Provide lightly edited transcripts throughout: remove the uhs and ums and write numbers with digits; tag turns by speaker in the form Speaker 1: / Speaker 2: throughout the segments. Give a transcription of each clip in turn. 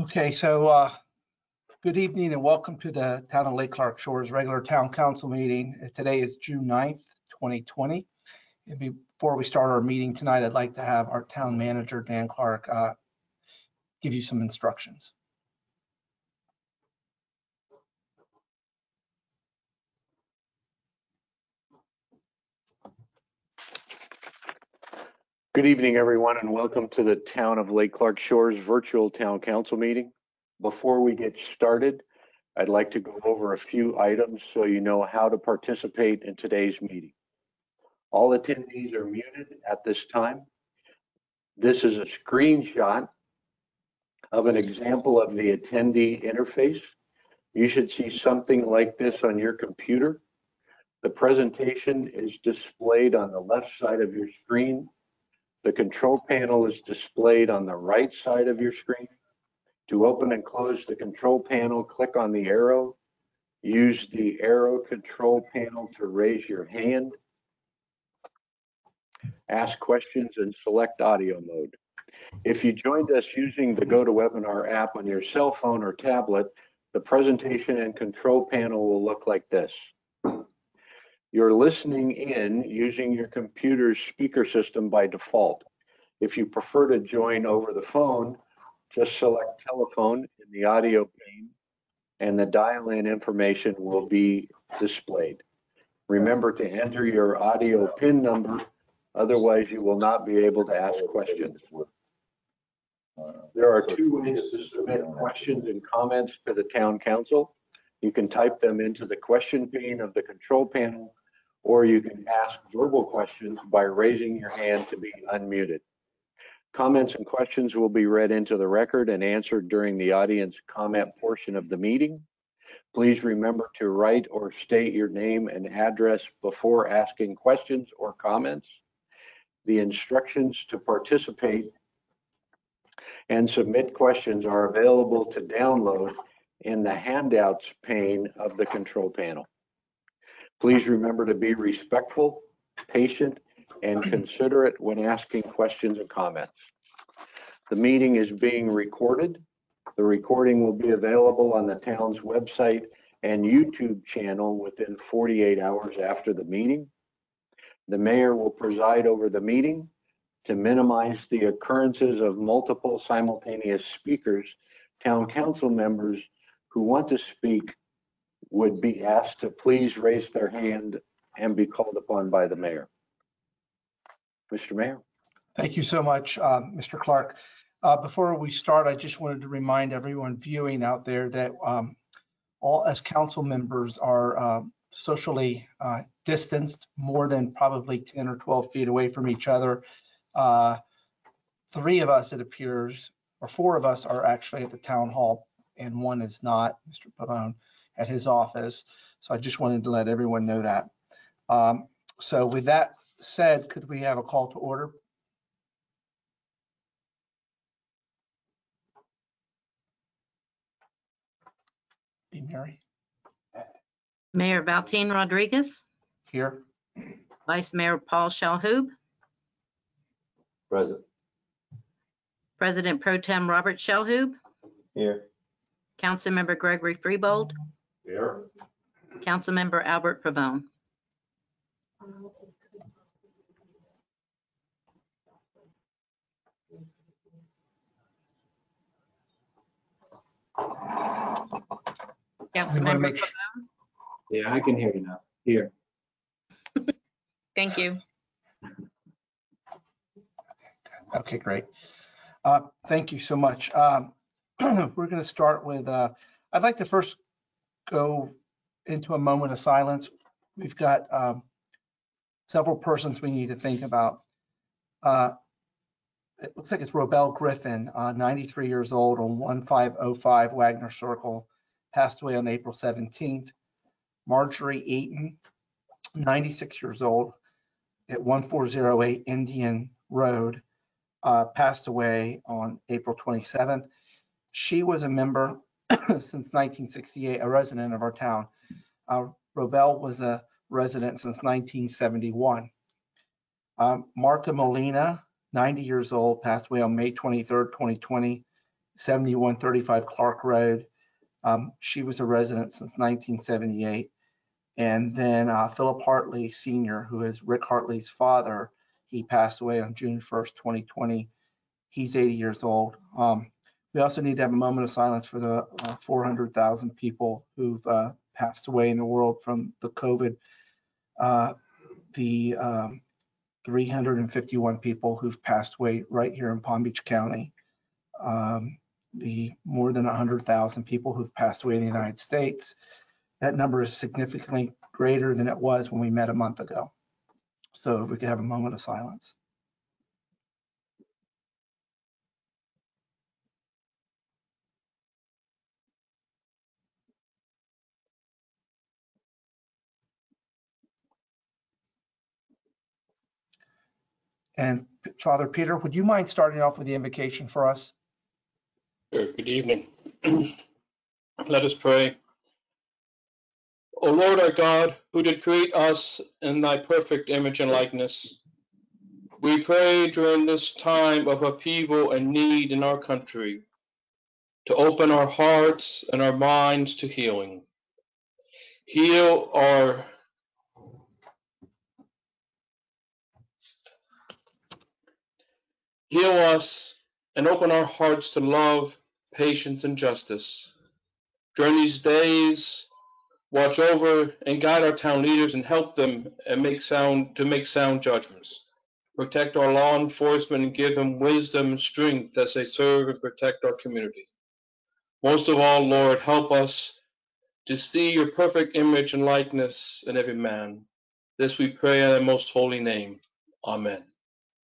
Speaker 1: Okay, so good evening and welcome to the Town of Lake Clarke Shores regular town council meeting. Today is June 9th, 2020. And before we start our meeting tonight, I'd like to have our town manager, Dan Clarke, give you some instructions.
Speaker 2: Good evening, everyone, and welcome to the Town of Lake Clarke Shores virtual town council meeting. Before we get started, I'd like to go over a few items so you know how to participate in today's meeting. All attendees are muted at this time. This is a screenshot of an example of the attendee interface. You should see something like this on your computer. The presentation is displayed on the left side of your screen. The control panel is displayed on the right side of your screen. To open and close the control panel, click on the arrow. Use the arrow control panel to raise your hand, ask questions, and select audio mode. If you joined us using the GoToWebinar app on your cell phone or tablet, the presentation and control panel will look like this. You're listening in using your computer's speaker system by default. If you prefer to join over the phone, just select telephone in the audio pane and the dial-in information will be displayed. Remember to enter your audio PIN number, otherwise you will not be able to ask questions. There are two ways to submit questions and comments to the town council. You can type them into the question pane of the control panel, or you can ask verbal questions by raising your hand to be unmuted. Comments and questions will be read into the record and answered during the audience comment portion of the meeting. Please remember to write or state your name and address before asking questions or comments. The instructions to participate and submit questions are available to download in the handouts pane of the control panel. Please remember to be respectful, patient, and considerate when asking questions and comments. The meeting is being recorded. The recording will be available on the town's website and YouTube channel within 48 hours after the meeting. The mayor will preside over the meeting. To minimize the occurrences of multiple simultaneous speakers, town council members who want to speak would be asked to please raise their hand and be called upon by the mayor. Mr. Mayor.
Speaker 1: Thank you so much, Mr. Clarke. Before we start, I just wanted to remind everyone viewing out there that all as council members are socially distanced more than probably 10 or 12 feet away from each other. 3 of us, it appears, or 4 of us are actually at the town hall and 1 is not, Mr. Pavone, at his office. So I just wanted to let everyone know that. So with that said, could we have a call to order? Be Mary.
Speaker 3: Mayor Valtine Rodriguez.
Speaker 1: Here.
Speaker 3: Vice Mayor Paul Shalhoub.
Speaker 4: Present.
Speaker 3: President Pro Tem Robert Shalhoub.
Speaker 4: Here.
Speaker 3: Councilmember Gregory Freebold.
Speaker 4: Here.
Speaker 3: Councilmember Albert Pavone. Councilmember Pavone.
Speaker 4: Yeah, I can hear you now. Here.
Speaker 3: Thank you.
Speaker 1: Okay, great. Thank you so much. We're going to start with, I'd like to first go into a moment of silence. We've got several persons we need to think about. It looks like it's Robel Griffin, 93 years old, on 1505 Wagner Circle, passed away on April 17th. Marjorie Eaton, 96 years old, at 1408 Indian Road, passed away on April 27th. She was a member since 1968, a resident of our town. Robel was a resident since 1971. Martha Molina, 90 years old, passed away on May 23rd, 2020, 7135 Clarke Road. She was a resident since 1978. And then Philip Hartley Sr., who is Rick Hartley's father, he passed away on June 1st, 2020. He's 80 years old. We also need to have a moment of silence for the 400,000 people who've passed away in the world from the COVID, the 351 people who've passed away right here in Palm Beach County, the more than 100,000 people who've passed away in the United States. That number is significantly greater than it was when we met a month ago. So if we could have a moment of silence. And Father Peter, would you mind starting off with the invocation for us?
Speaker 5: Sure. Good evening. Let us pray. O Lord our God, who did create us in thy perfect image and likeness, we pray during this time of upheaval and need in our country to open our hearts and our minds to healing. Heal us and open our hearts to love, patience, and justice. During these days, watch over and guide our town leaders and help them and make sound judgments. Protect our law enforcement and give them wisdom and strength as they serve and protect our community. Most of all, Lord, help us to see your perfect image and likeness in every man. This we pray in thy most holy name. Amen.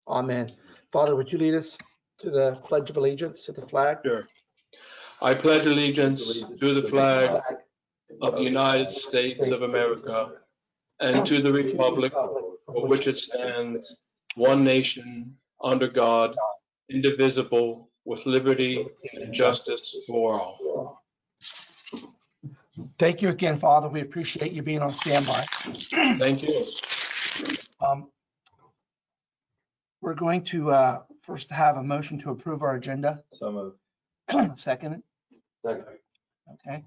Speaker 1: Amen. Father, would you lead us to the Pledge of Allegiance, to the flag?
Speaker 5: Sure. I pledge allegiance to the flag of the United States of America and to the republic for which it stands, one nation, under God, indivisible, with liberty and justice for all.
Speaker 1: Thank you again, Father. We appreciate you being on standby.
Speaker 5: Thank you.
Speaker 1: We're going to first have a motion to approve our agenda.
Speaker 4: So moved.
Speaker 1: Second.
Speaker 4: Second.
Speaker 1: Okay.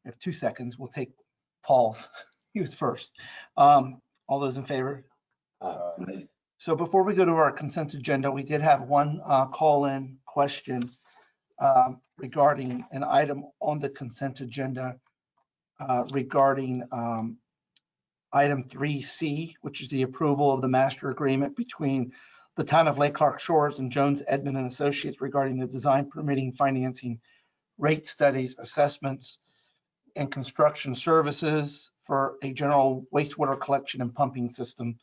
Speaker 1: We have 2 seconds. We'll take Paul's. He was first. All those in favor? So before we go to our consent agenda, we did have one call-in question regarding an item on the consent agenda regarding item 3C, which is the approval of the master agreement between the town of Lake Clarke Shores and Jones Edmond and Associates regarding the design, permitting, financing, rate studies, assessments, and construction services for a general wastewater collection and pumping system,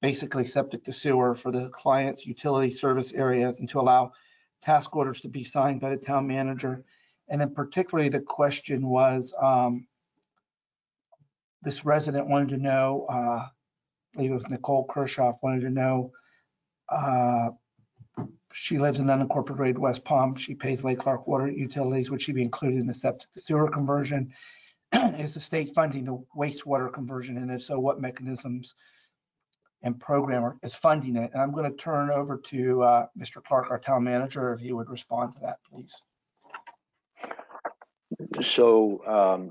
Speaker 1: basically septic to sewer for the client's utility service areas, and to allow task orders to be signed by the town manager. And then particularly the question was, this resident wanted to know, I believe it was Nicole Kershoff, wanted to know, she lives in unincorporated West Palm. She pays Lake Clarke water utilities. Would she be included in the septic to sewer conversion? Is the state funding the wastewater conversion? And if so, what mechanisms and program is funding it? And I'm going to turn over to Mr. Clarke, our town manager, if you would respond to that, please.
Speaker 2: So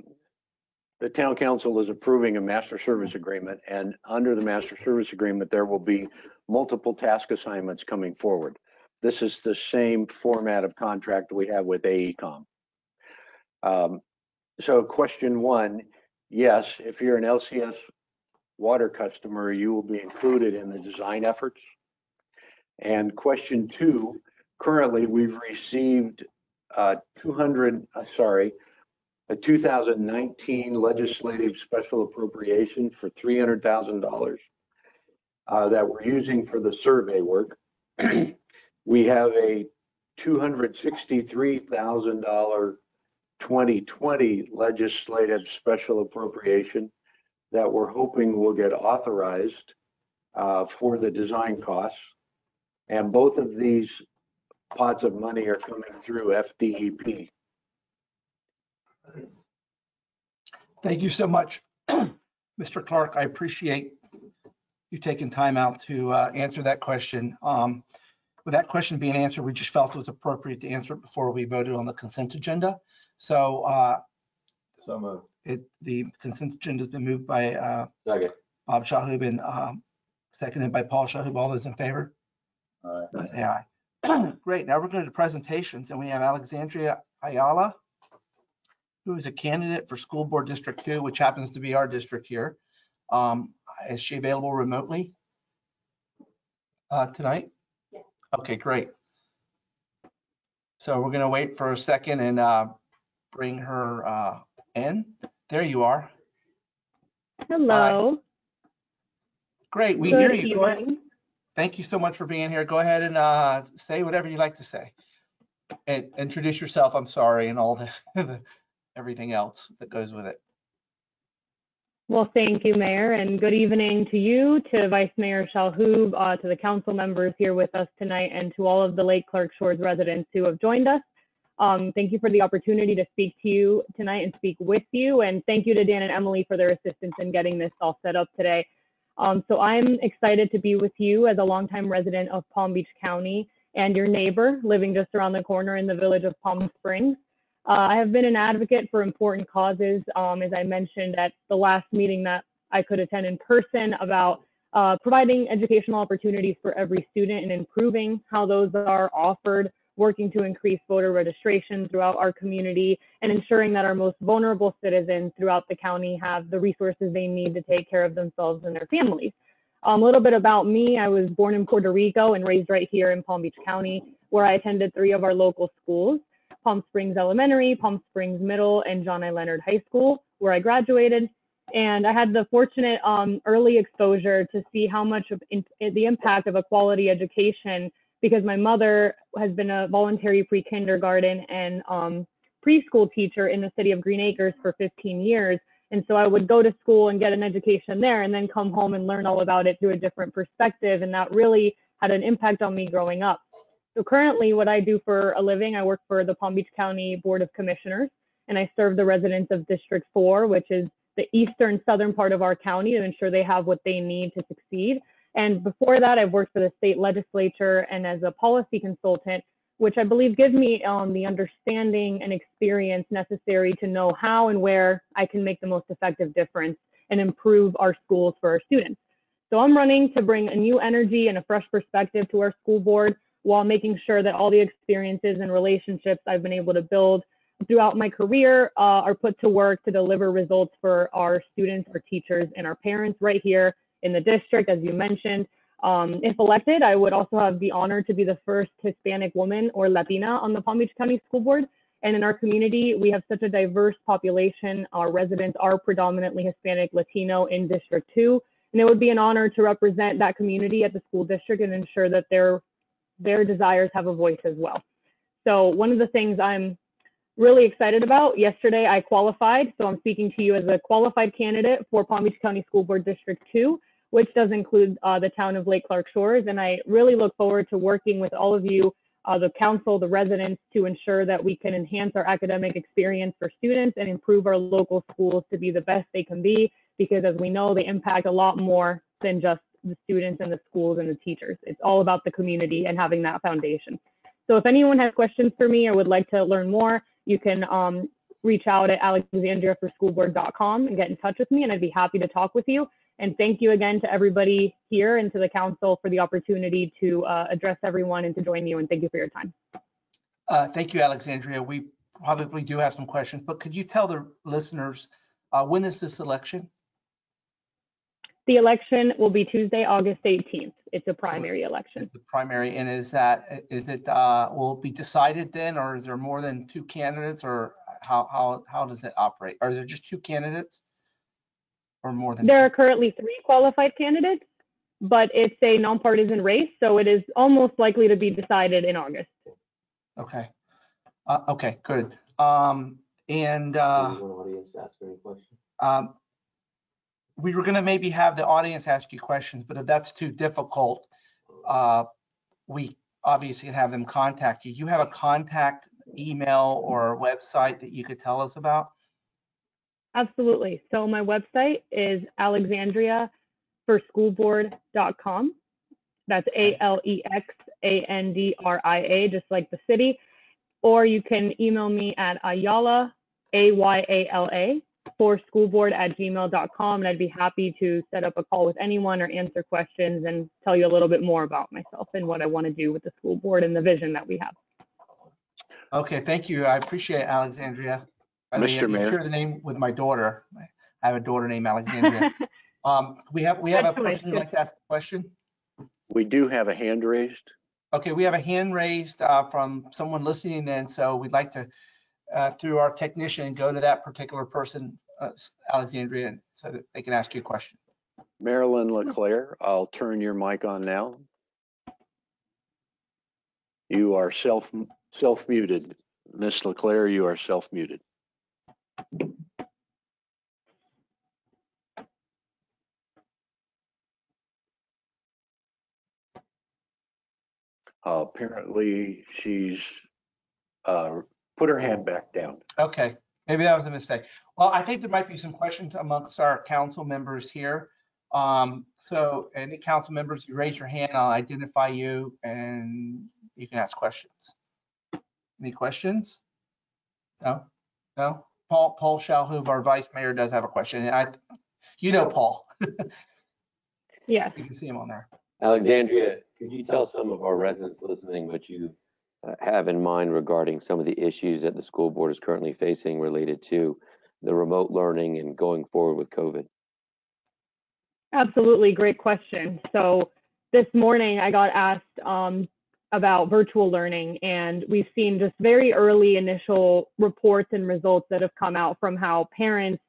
Speaker 2: the town council is approving a master service agreement, and under the master service agreement, there will be multiple task assignments coming forward. This is the same format of contract we have with AECom. So question one, yes, if you're an LCS water customer, you will be included in the design efforts. And question two, currently we've received a 2019 legislative special appropriation for $300,000 that we're using for the survey work. We have a $263,000 2020 legislative special appropriation that we're hoping will get authorized for the design costs. And both of these pots of money are coming through FDEP.
Speaker 1: Thank you so much, Mr. Clarke. I appreciate you taking time out to answer that question. with that question being answered, we just felt it was appropriate to answer it before we voted on the consent agenda. So
Speaker 4: So moved.
Speaker 1: the consent agenda has been moved by
Speaker 4: Second.
Speaker 1: Bob Shahub and seconded by Paul Shahub. All those in favor?
Speaker 4: All right.
Speaker 1: Say aye. Great. Now we're going to presentations, and we have Alexandria Ayala, who is a candidate for School Board District 2, which happens to be our district here. Is she available remotely tonight?
Speaker 6: Yes.
Speaker 1: Okay, great. So we're going to wait for a second and bring her in. There you are.
Speaker 6: Hello.
Speaker 1: Great. We
Speaker 6: Good
Speaker 1: hear you. Go ahead.
Speaker 6: evening.
Speaker 1: Thank you so much for being here. Go ahead and say whatever you'd like to say. And introduce yourself, I'm sorry, and all the everything else that goes with it.
Speaker 6: Well, thank you, Mayor, and good evening to you, to Vice Mayor Shalhoub, to the council members here with us tonight, and to all of the Lake Clarke Shores residents who have joined us. Thank you for the opportunity to speak to you tonight and speak with you, and thank you to Dan and Emily for their assistance in getting this all set up today. So I'm excited to be with you as a longtime resident of Palm Beach County and your neighbor living just around the corner in the village of Palm Springs. I have been an advocate for important causes, as I mentioned at the last meeting that I could attend in person, about providing educational opportunities for every student and improving how those are offered, working to increase voter registration throughout our community, and ensuring that our most vulnerable citizens throughout the county have the resources they need to take care of themselves and their families. A little bit about me: I was born in Puerto Rico and raised right here in Palm Beach County, where I attended 3 of our local schools: Palm Springs Elementary, Palm Springs Middle, and John I. Leonard High School, where I graduated. And I had the fortunate early exposure to see how much of the impact of a quality education, because my mother has been a voluntary pre-kindergarten and preschool teacher in the city of Green Acres for 15 years. And so I would go to school and get an education there and then come home and learn all about it through a different perspective. And that really had an impact on me growing up. So currently what I do for a living, I work for the Palm Beach County Board of Commissioners, and I serve the residents of District 4, which is the eastern southern part of our county, to ensure they have what they need to succeed. And before that, I've worked for the state legislature and as a policy consultant, which I believe gives me the understanding and experience necessary to know how and where I can make the most effective difference and improve our schools for our students. So I'm running to bring a new energy and a fresh perspective to our school board, while making sure that all the experiences and relationships I've been able to build throughout my career are put to work to deliver results for our students, our teachers, and our parents right here in the district, as you mentioned. If elected, I would also have the honor to be the first Hispanic woman or Latina on the Palm Beach County School Board. And in our community, we have such a diverse population. Our residents are predominantly Hispanic, Latino in District 2. And it would be an honor to represent that community at the school district and ensure that their desires have a voice as well. So one of the things I'm really excited about, yesterday I qualified, so I'm speaking to you as a qualified candidate for Palm Beach County School Board District 2, which does include the town of Lake Clarke Shores. And I really look forward to working with all of you, the council, the residents, to ensure that we can enhance our academic experience for students and improve our local schools to be the best they can be, because as we know, they impact a lot more than just the students and the schools and the teachers. It's all about the community and having that foundation. So if anyone has questions for me or would like to learn more, you can reach out at alexandriaforschoolboard.com and get in touch with me, and I'd be happy to talk with you. And thank you again to everybody here and to the council for the opportunity to address everyone and to join you, and thank you for your time.
Speaker 1: Thank you, Alexandria. We probably do have some questions, but could you tell the listeners, when is this election?
Speaker 6: The election will be Tuesday, August 18th. It's a primary election.
Speaker 1: It's the primary, and is it will it be decided then, or is there more than 2 candidates, or how does it operate? Are there just 2 candidates, or more than?
Speaker 6: There are currently 3 qualified candidates, but it's a nonpartisan race, so it is almost likely to be decided in August.
Speaker 1: Okay. Okay, good. We were going to maybe have the audience ask you questions, but if that's too difficult, we obviously can have them contact you. Do you have a contact email or website that you could tell us about?
Speaker 6: Absolutely. So my website is alexandriaforschoolboard.com. That's Andria, just like the city. Or you can email me at Ayala, AYALA, for schoolboard@gmail.com, and I'd be happy to set up a call with anyone or answer questions and tell you a little bit more about myself and what I want to do with the school board and the vision that we have.
Speaker 1: Okay, thank you. I appreciate it, Alexandria. By the way,
Speaker 2: Mr.
Speaker 1: you
Speaker 2: Mayor.
Speaker 1: share the name with my daughter. I have a daughter named Alexandria. We have a
Speaker 6: Good choice,
Speaker 1: person who'd like to ask a question.
Speaker 2: We do have a hand raised.
Speaker 1: Okay, we have a hand raised from someone listening in, so we'd like to, through our technician, go to that particular person, Alexandria, so that they can ask you a question.
Speaker 2: Marilyn LeClaire, I'll turn your mic on now. You are self-muted. Miss LeClaire, you are self-muted. Apparently, she's put her hand back down.
Speaker 1: Okay, maybe that was a mistake. Well, I think there might be some questions amongst our council members here. So any council members, you raise your hand, I'll identify you and you can ask questions. Any questions? No? No? Paul Shalhoub, our vice mayor, does have a question. And you know Paul.
Speaker 6: Yes.
Speaker 1: You can see him on there.
Speaker 7: Alexandria, could you tell some of our residents listening what you have in mind regarding some of the issues that the school board is currently facing related to the remote learning and going forward with COVID?
Speaker 6: Absolutely, great question. So this morning I got asked about virtual learning, and we've seen just very early initial reports and results that have come out from how parents,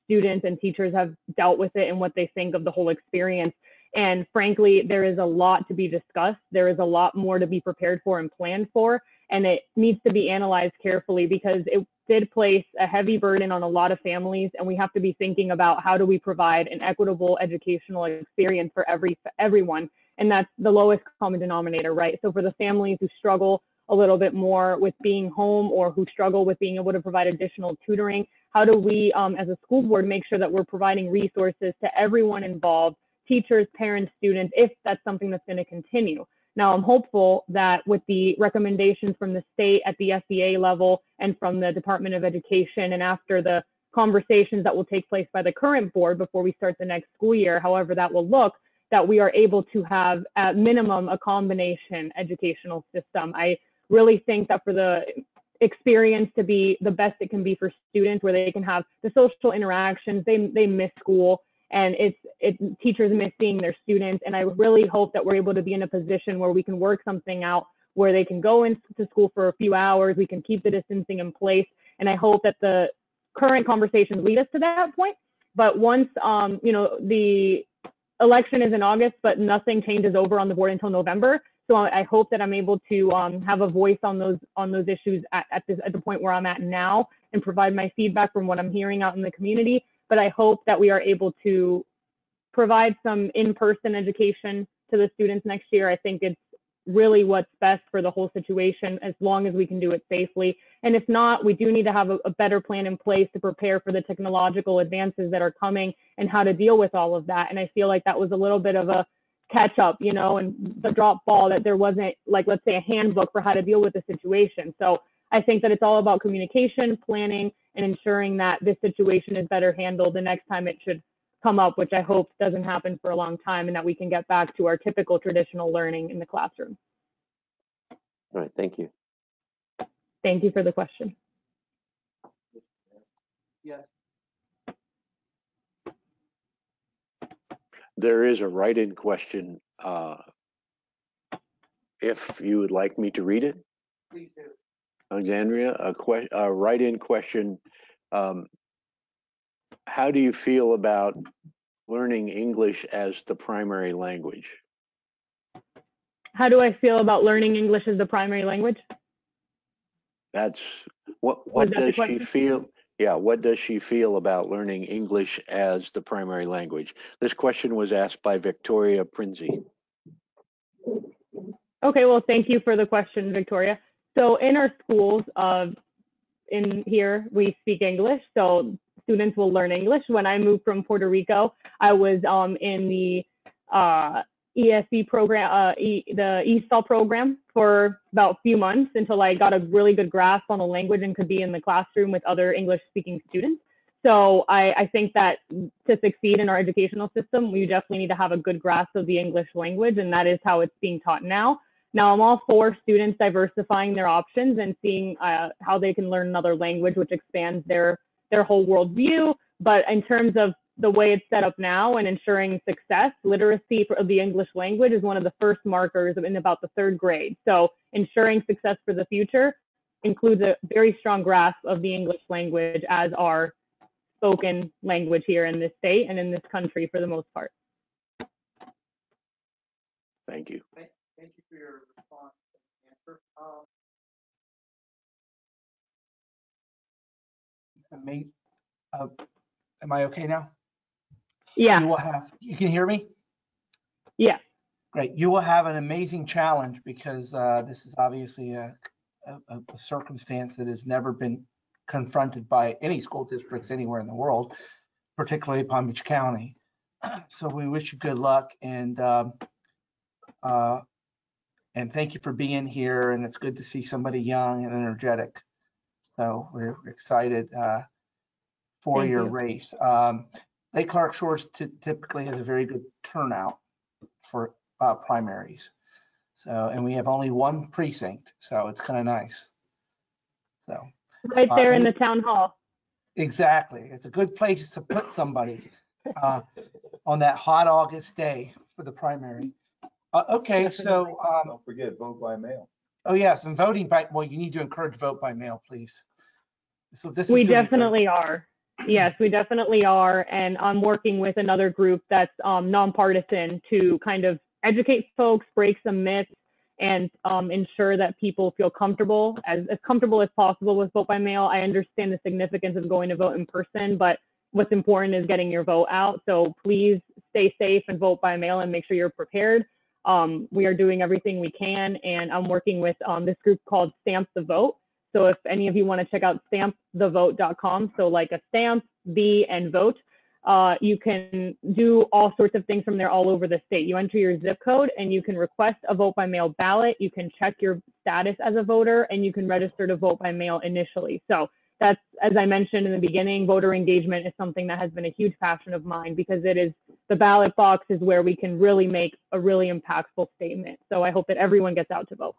Speaker 6: students, and teachers have dealt with it and what they think of the whole experience. And frankly, there is a lot to be discussed. There is a lot more to be prepared for and planned for, and it needs to be analyzed carefully because it did place a heavy burden on a lot of families, and we have to be thinking about how do we provide an equitable educational experience for everyone, and that's the lowest common denominator, right? So for the families who struggle a little bit more with being home or who struggle with being able to provide additional tutoring, how do we as a school board make sure that we're providing resources to everyone involved, teachers, parents, students, if that's something that's going to continue. Now, I'm hopeful that with the recommendations from the state at the SEA level and from the Department of Education, and after the conversations that will take place by the current board before we start the next school year, however that will look, that we are able to have at minimum a combination educational system. I really think that for the experience to be the best it can be for students, where they can have the social interactions, they miss school, and teachers miss seeing their students. And I really hope that we're able to be in a position where we can work something out where they can go into school for a few hours, we can keep the distancing in place. And I hope that the current conversations lead us to that point. But once, the election is in August, but nothing changes over on the board until November. So I hope that I'm able to have a voice on those issues at the point where I'm at now and provide my feedback from what I'm hearing out in the community. But I hope that we are able to provide some in-person education to the students next year. I think it's really what's best for the whole situation, as long as we can do it safely. And if not, we do need to have a better plan in place to prepare for the technological advances that are coming and how to deal with all of that. And I feel like that was a little bit of a catch up, and the drop ball, that there wasn't, like, let's say, a handbook for how to deal with the situation. So I think that it's all about communication, planning, and ensuring that this situation is better handled the next time it should come up, which I hope doesn't happen for a long time, and that we can get back to our typical traditional learning in the classroom.
Speaker 7: All right, thank you.
Speaker 6: Thank you for the question.
Speaker 1: Yes.
Speaker 2: There is a write-in question. If you would like me to read it,
Speaker 1: Please do.
Speaker 2: Alexandria, a write-in question. How do you feel about learning English as the primary language?
Speaker 6: How do I feel about learning English as the primary language?
Speaker 2: That's what
Speaker 6: Was that the
Speaker 2: does she
Speaker 6: question?
Speaker 2: feel? Yeah, what does she feel about learning English as the primary language? This question was asked by Victoria Prinzi.
Speaker 6: Okay, well, thank you for the question, Victoria. So in our schools, in here, we speak English, so students will learn English. When I moved from Puerto Rico, I was in the ESE program, the ESOL program for about a few months until I got a really good grasp on the language and could be in the classroom with other English-speaking students. So I think that to succeed in our educational system, we definitely need to have a good grasp of the English language, and that is how it's being taught now. Now, I'm all for students diversifying their options and seeing how they can learn another language, which expands their whole worldview. But in terms of the way it's set up now and ensuring success, literacy of the English language is one of the first markers in about the 3rd grade. So ensuring success for the future includes a very strong grasp of the English language as our spoken language here in this state and in this country for the most part.
Speaker 2: Thank you.
Speaker 1: Thank you for your response and answer. Am I okay now?
Speaker 6: Yeah.
Speaker 1: You can hear me?
Speaker 6: Yeah.
Speaker 1: Great. You will have an amazing challenge because this is obviously a circumstance that has never been confronted by any school districts anywhere in the world, particularly Palm Beach County. So we wish you good luck and thank you for being here. And it's good to see somebody young and energetic. So we're excited for
Speaker 6: Thank
Speaker 1: your
Speaker 6: you.
Speaker 1: race. Lake Clarke Shores typically has a very good turnout for primaries. So, and we have only one precinct, so it's kind of nice. So
Speaker 6: Right there in the town hall.
Speaker 1: exactly, it's a good place to put somebody on that hot August day for the primary. Okay, so
Speaker 4: Don't forget, vote by mail.
Speaker 1: oh yes, and voting by, well, you need to encourage vote by mail, please. So this
Speaker 6: We
Speaker 1: is gonna be good.
Speaker 6: definitely are. Yes, we definitely are. And I'm working with another group that's nonpartisan to kind of educate folks, break some myths, and ensure that people feel comfortable as comfortable as possible with vote by mail. I understand the significance of going to vote in person, but what's important is getting your vote out. So please stay safe and vote by mail and make sure you're prepared. We are doing everything we can, and I'm working with this group called Stamp the Vote. So if any of you want to check out stampthevote.com, so like a stamp, the, and vote, you can do all sorts of things from there all over the state. You enter your zip code and you can request a vote by mail ballot. You can check your status as a voter and you can register to vote by mail initially. So that's, as I mentioned in the beginning, voter engagement is something that has been a huge passion of mine because it is, the ballot box is where we can really make a really impactful statement. So I hope that everyone gets out to vote.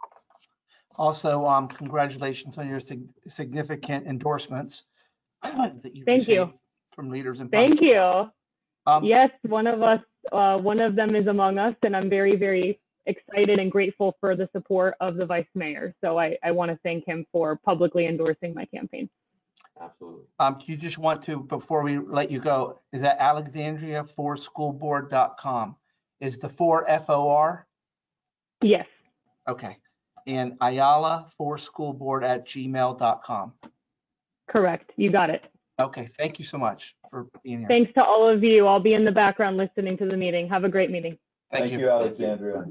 Speaker 1: Also, congratulations on your significant endorsements that you've
Speaker 6: Thank
Speaker 1: received
Speaker 6: you.
Speaker 1: from leaders in
Speaker 6: Thank
Speaker 1: public.
Speaker 6: you. Yes, one of them is among us, and I'm very, very excited and grateful for the support of the vice mayor. So I want to thank him for publicly endorsing my campaign.
Speaker 7: Absolutely.
Speaker 1: Do you just want to, before we let you go, is that alexandria4schoolboard.com? Is the 4 FOR?
Speaker 6: Yes.
Speaker 1: Okay. And ayala4schoolboard@gmail.com.
Speaker 6: Correct. You got it.
Speaker 1: Okay. Thank you so much for being here.
Speaker 6: Thanks to all of you. I'll be in the background listening to the meeting. Have a great meeting.
Speaker 1: Thank you.
Speaker 4: Alexandria.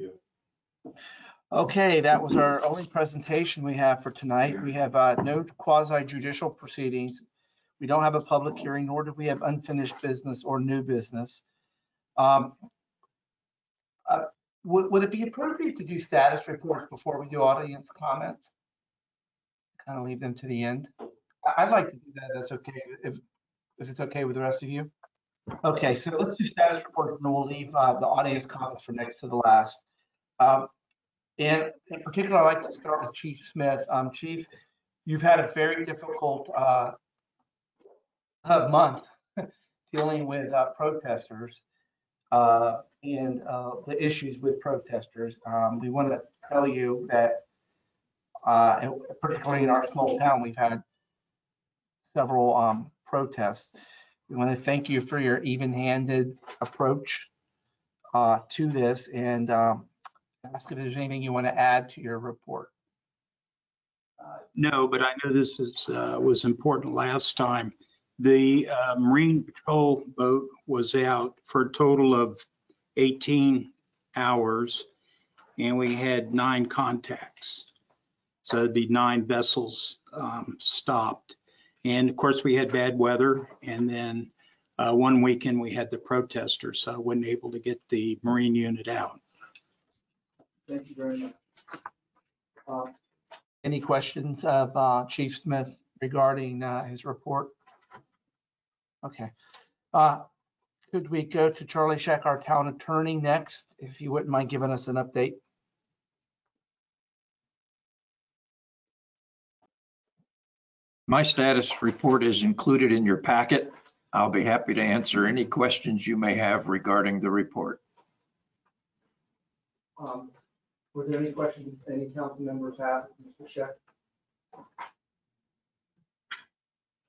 Speaker 1: Okay, that was our only presentation we have for tonight. We have no quasi-judicial proceedings. We don't have a public hearing, nor do we have unfinished business or new business. Would it be appropriate to do status reports before we do audience comments? Kind of leave them to the end. I'd like to do that. That's okay if it's okay with the rest of you. Okay, so let's do status reports and then we'll leave the audience comments for next to the last. And in particular, I'd like to start with Chief Smith. Chief, you've had a very difficult month dealing with protesters and the issues with protesters. We want to tell you that, particularly in our small town, we've had several protests. We want to thank you for your even-handed approach to this and ask if there's anything you want to add to your report.
Speaker 8: No, but I know this was important last time. The Marine Patrol boat was out for a total of 18 hours, and we had 9 contacts. So it'd be 9 vessels stopped. And of course, we had bad weather, and then one weekend we had the protesters, so I wasn't able to get the Marine unit out.
Speaker 1: Thank you very much. Any questions of Chief Smith regarding his report? Okay. Could we go to Charlie Scheck, our town attorney, next, if you wouldn't mind giving us an update?
Speaker 9: My status report is included in your packet. I'll be happy to answer any questions you may have regarding the report.
Speaker 1: Were there any questions any council members have, Mr. Scheck?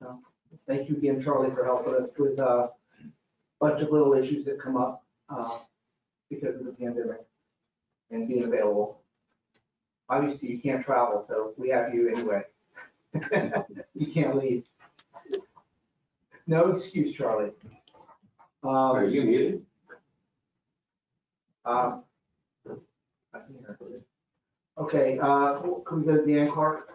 Speaker 1: No. Thank you again, Charlie, for helping us with a bunch of little issues that come up because of the pandemic and being available. Obviously, you can't travel, so we have you anyway. You can't leave. No excuse, Charlie.
Speaker 7: Are you muted?
Speaker 1: Okay, can we go to Dan Clarke?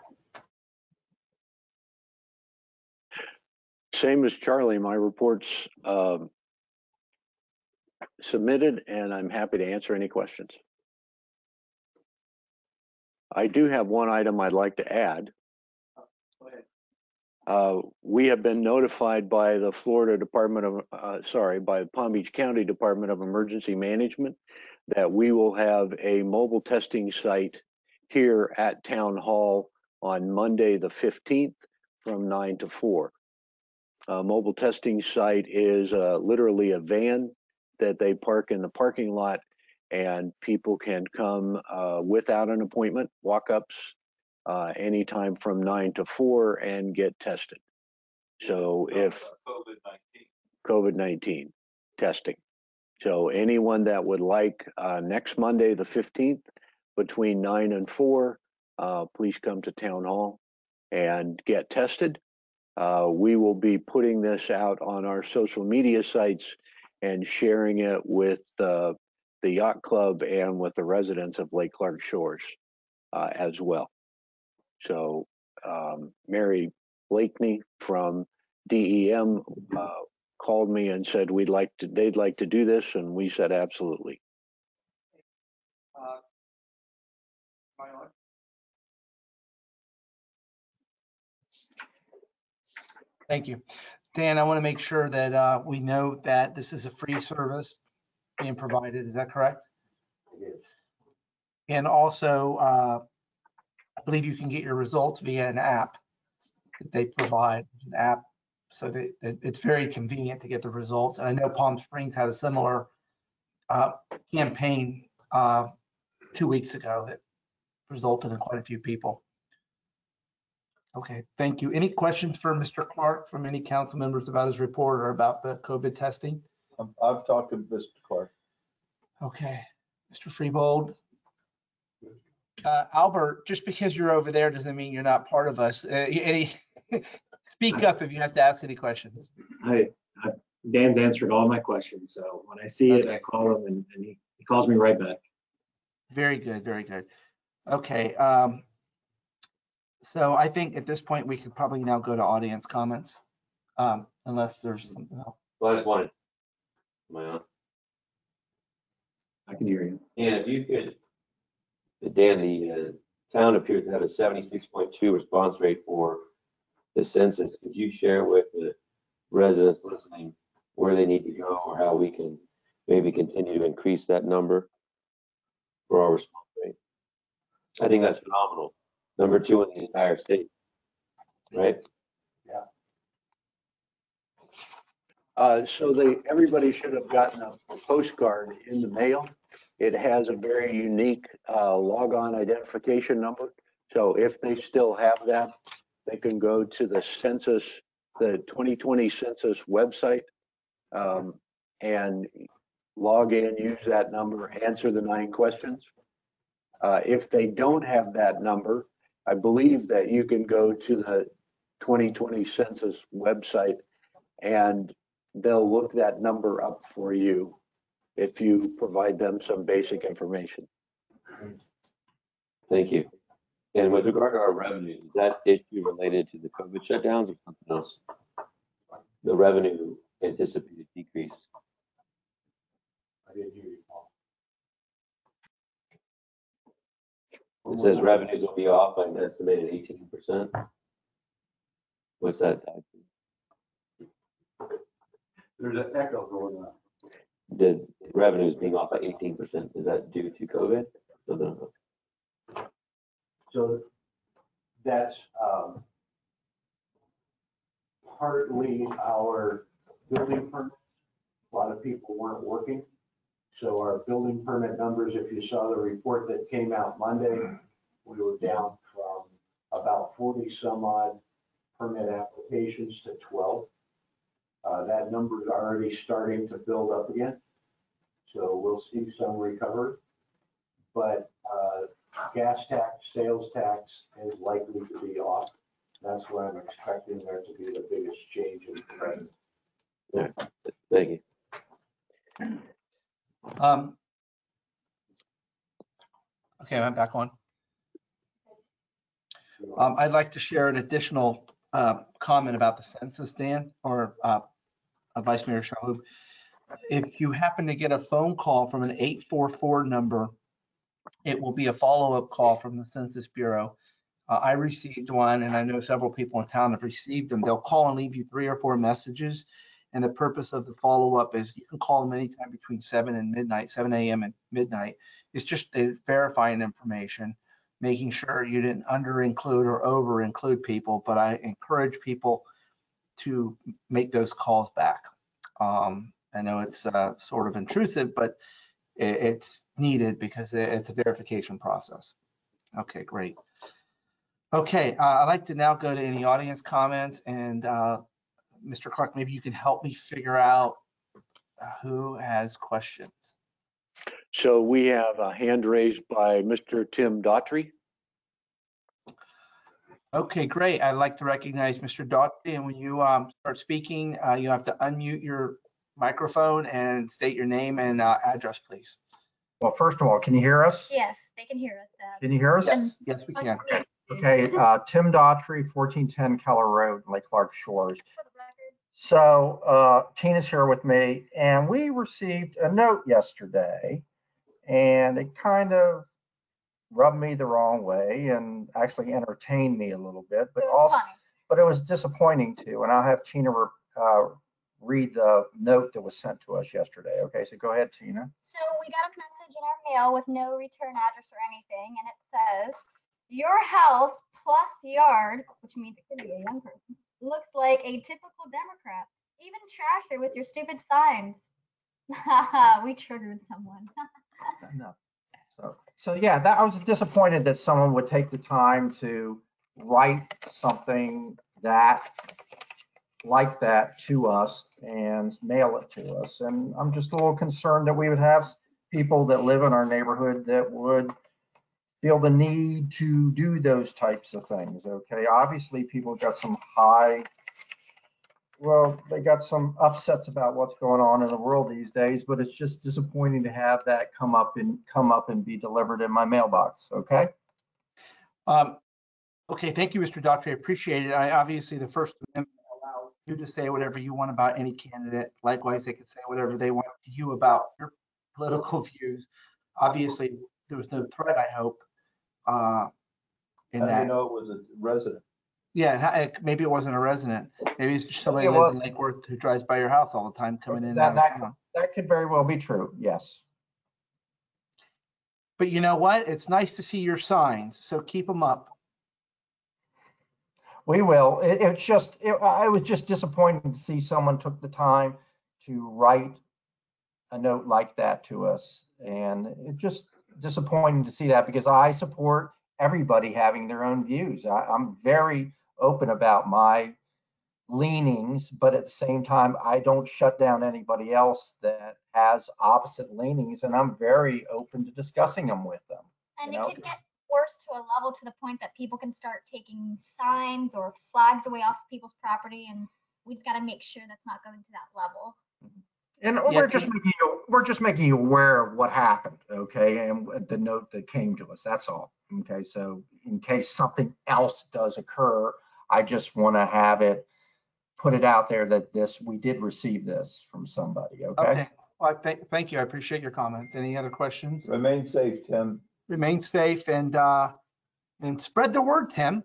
Speaker 2: Same as Charlie, my report's submitted, and I'm happy to answer any questions. I do have one item I'd like to add.
Speaker 1: Go ahead.
Speaker 2: We have been notified by the Florida Department of, by the Palm Beach County Department of Emergency Management that we will have a mobile testing site here at Town Hall on Monday, the 15th from 9 to 4. Mobile testing site is literally a van that they park in the parking lot, and people can come without an appointment, walk-ups, anytime from 9 to 4 and get tested. So if COVID-19 testing. So anyone that would like next Monday, the 15th, between 9 and 4, please come to Town Hall and get tested. We will be putting this out on our social media sites and sharing it with the yacht club and with the residents of Lake Clarke Shores as well. So Mary Blakeney from DEM called me and said they'd like to do this, and we said absolutely.
Speaker 1: Thank you. Dan, I want to make sure that we know that this is a free service being provided. Is that correct?
Speaker 2: It is.
Speaker 1: And also, I believe you can get your results via an app that they provide, an app, so that it's very convenient to get the results. And I know Palm Springs had a similar campaign 2 weeks ago that resulted in quite a few people. Okay, thank you. Any questions for Mr. Clarke from any council members about his report or about the COVID testing?
Speaker 4: I've talked to Mr. Clarke.
Speaker 1: Okay, Mr. Freebold. Albert, just because you're over there doesn't mean you're not part of us. Speak up if you have to ask any questions.
Speaker 10: Dan's answered all my questions, so when I see it, I call him and he calls me right back.
Speaker 1: Very good, very good. Okay, so I think at this point we could probably now go to audience comments, unless there's something else.
Speaker 7: Well, I just wanted, am I on?
Speaker 10: I can hear you.
Speaker 7: And if you could, Dan, the town appears to have a 76.2 response rate for the census. Could you share with the residents listening where they need to go or how we can maybe continue to increase that number for our response rate? I think that's phenomenal. Number 2 in the entire state, right?
Speaker 2: So everybody should have gotten a postcard in the mail. It has a very unique logon identification number. So if they still have that, they can go to the census, the 2020 census website, and log in, use that number, answer the 9 questions. If they don't have that number, I believe that you can go to the 2020 census website and they'll look that number up for you if you provide them some basic information.
Speaker 7: Thank you. And with regard to our revenues, is that issue related to the COVID shutdowns or something else? The revenue anticipated decrease.
Speaker 2: I didn't hear you, Paul.
Speaker 7: It says revenues will be off by an estimated 18%. What's that?
Speaker 2: There's an echo going on.
Speaker 7: The revenues being off by 18%, is that due to COVID?
Speaker 2: So that's partly our building permit. A lot of people weren't working. So our building permit numbers, if you saw the report that came out Monday, we were down from about 40 some odd permit applications to 12. That number is already starting to build up again. So we'll see some recovery. But gas tax, sales tax is likely to be off. That's why I'm expecting there to be the biggest change in trend.
Speaker 7: Yeah, thank you.
Speaker 1: Okay, I'm back on. I'd like to share an additional comment about the census, Dan, or Vice Mayor Shalhoub. If you happen to get a phone call from an 844 number, it will be a follow-up call from the Census Bureau. I received one, and I know several people in town have received them. They'll call and leave you 3 or 4 messages. And the purpose of the follow-up is you can call them anytime between 7 and midnight, 7 a.m. and midnight. It's just verifying information, making sure you didn't under-include or over-include people. But I encourage people to make those calls back. I know it's sort of intrusive, but it's needed because it's a verification process. Okay, great. Okay, I'd like to now go to any audience comments, and Mr. Clarke, maybe you can help me figure out who has questions.
Speaker 2: So we have a hand raised by Mr. Tim Daughtry.
Speaker 1: Okay, great. I'd like to recognize Mr. Daughtry, and when you start speaking, you have to unmute your microphone and state your name and address, please.
Speaker 11: Well, first of all, can you hear us?
Speaker 12: Yes, they can hear us, Dad.
Speaker 11: Can you hear us?
Speaker 1: Yes, yes, we can.
Speaker 11: Okay, Tim Daughtry, 1410 Keller Road, Lake Clarke Shores.
Speaker 12: For the record.
Speaker 11: So Tina's here with me, and we received a note yesterday, and it kind of rubbed me the wrong way and actually entertained me a little bit, but also, but it was disappointing too. And I'll have Tina read the note that was sent to us yesterday. Okay, so go ahead, Tina.
Speaker 12: So we got a message in our mail with no return address or anything, and it says, your house plus yard, which means it could be a young person, looks like a typical Democrat. Even trasher with your stupid signs. We triggered someone.
Speaker 11: No. So yeah, I was disappointed that someone would take the time to write something like that to us and mail it to us. And I'm just a little concerned that we would have people that live in our neighborhood that would feel the need to do those types of things. Okay, obviously people got some they got some upsets about what's going on in the world these days, but it's just disappointing to have that come up and be delivered in my mailbox. Okay.
Speaker 1: Okay, thank you, Mr. Daughtry. I appreciate it. Obviously, the First Amendment allows you to say whatever you want about any candidate. Likewise, they can say whatever they want to you about your political views. Obviously, there was no threat, I hope.
Speaker 4: How do you know it was a resident?
Speaker 1: Yeah, maybe it wasn't a resident. Maybe it's just somebody who lives in Lake Worth who drives by your house all the time, coming in and out of town.
Speaker 11: That could very well be true, yes.
Speaker 1: But you know what? It's nice to see your signs, so keep them up.
Speaker 11: We will. I was just disappointed to see someone took the time to write a note like that to us. And it's just disappointing to see that, because I support everybody having their own views. I'm very open about my leanings, but at the same time, I don't shut down anybody else that has opposite leanings, and I'm very open to discussing them with them.
Speaker 12: And it could get worse to a level to the point that people can start taking signs or flags away off people's property, and we just got to make sure that's not going to that level.
Speaker 11: And we're just making you aware of what happened, okay, and the note that came to us. That's all. Okay, so in case something else does occur, I just want to put it out there that we did receive this from somebody. Okay.
Speaker 1: Okay. Well, thank you. I appreciate your comments. Any other questions?
Speaker 4: Remain safe, Tim.
Speaker 1: Remain safe, and And spread the word, Tim.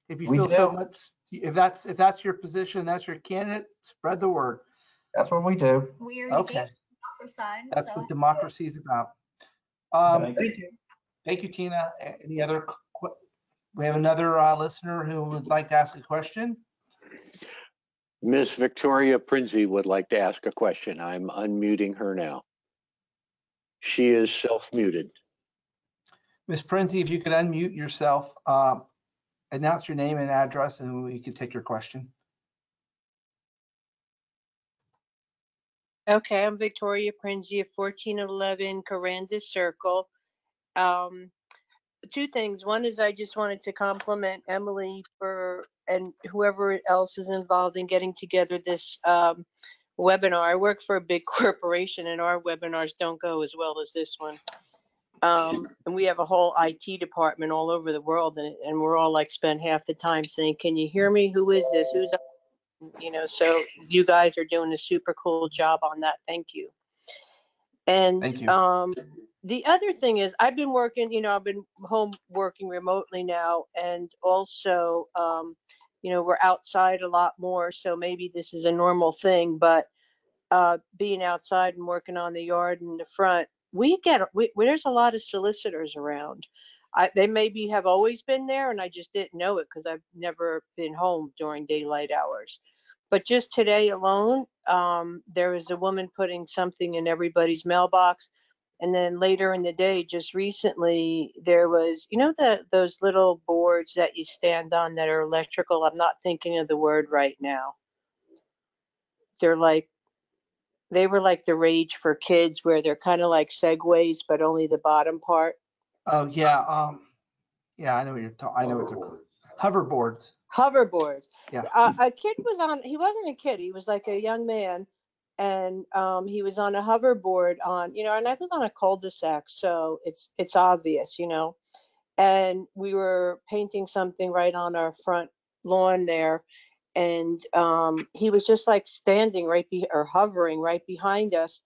Speaker 1: If you
Speaker 11: We
Speaker 1: feel so
Speaker 11: do.
Speaker 1: much, if that's your position, that's your candidate, spread the word.
Speaker 11: That's what we do.
Speaker 12: We already
Speaker 1: Okay.
Speaker 12: gave the sign,
Speaker 1: That's
Speaker 12: so
Speaker 1: what democracy is about.
Speaker 4: Thank you.
Speaker 1: Thank you, Tina. Any other? We have another listener who would like to ask a question.
Speaker 2: Miss Victoria Prinzi would like to ask a question. I'm unmuting her now. She is self-muted.
Speaker 1: Ms. Prinzi, if you could unmute yourself, announce your name and address, and we can take your question.
Speaker 13: Okay, I'm Victoria Prinzi of 1411 Caranda Circle. Two things. One is I just wanted to compliment Emily and whoever else is involved in getting together this webinar. I work for a big corporation and our webinars don't go as well as this one. And we have a whole IT department all over the world, and we're all like spend half the time saying, can you hear me? Who is this? Who's, you know, so you guys are doing a super cool job on that. Thank you. And
Speaker 1: Thank you.
Speaker 13: the other thing is I've been working, you know, I've been home working remotely now, and also, you know, we're outside a lot more, so maybe this is a normal thing, but being outside and working on the yard in the front, there's a lot of solicitors around. They maybe have always been there and I just didn't know it because I've never been home during daylight hours. But just today alone, there was a woman putting something in everybody's mailbox. And then later in the day, just recently, there was, you know, those little boards that you stand on that are electrical. I'm not thinking of the word right now. They were like the rage for kids where they're kind of like segways, but only the bottom part.
Speaker 1: Oh yeah, yeah, I know what you're talking. I know what they're hoverboards.
Speaker 13: Hoverboards.
Speaker 1: Yeah.
Speaker 13: A kid was on. He wasn't a kid. He was like a young man, and he was on a hoverboard on. You know, and I live on a cul-de-sac, so it's obvious, you know. And we were painting something right on our front lawn there, and he was just like standing or hovering right behind us,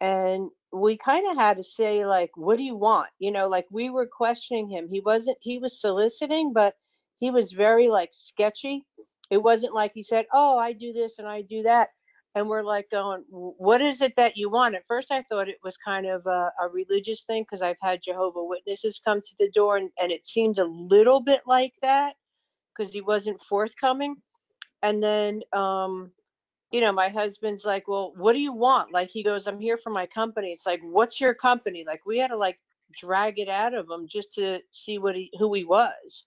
Speaker 13: and we kind of had to say like, what do you want, you know, like we were questioning him. He was soliciting, but he was very like sketchy. It wasn't like he said, oh, I do this and I do that, and we're like going, what is it that you want? At first I thought it was kind of a religious thing because I've had Jehovah Witnesses come to the door, and it seemed a little bit like that because he wasn't forthcoming. And then you know, my husband's like, well, what do you want? Like, he goes, I'm here for my company. It's like, what's your company? Like, we had to like drag it out of him just to see who he was.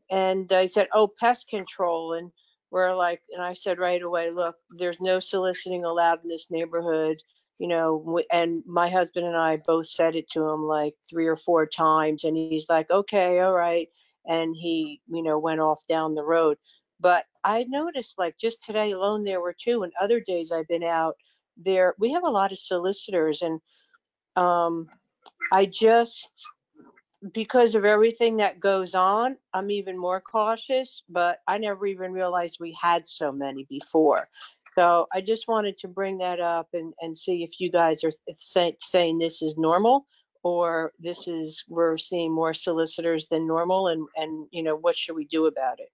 Speaker 13: And he said, oh, pest control. And we're like, and I said right away, look, there's no soliciting allowed in this neighborhood, you know. And my husband and I both said it to him like 3 or 4 times. And he's like, okay, all right. And he, you know, went off down the road. But I noticed like just today alone, there were 2, and other days I've been out there. We have a lot of solicitors, and I just, because of everything that goes on, I'm even more cautious, but I never even realized we had so many before. So I just wanted to bring that up and see if you guys are saying this is normal, or we're seeing more solicitors than normal, and you know, what should we do about it?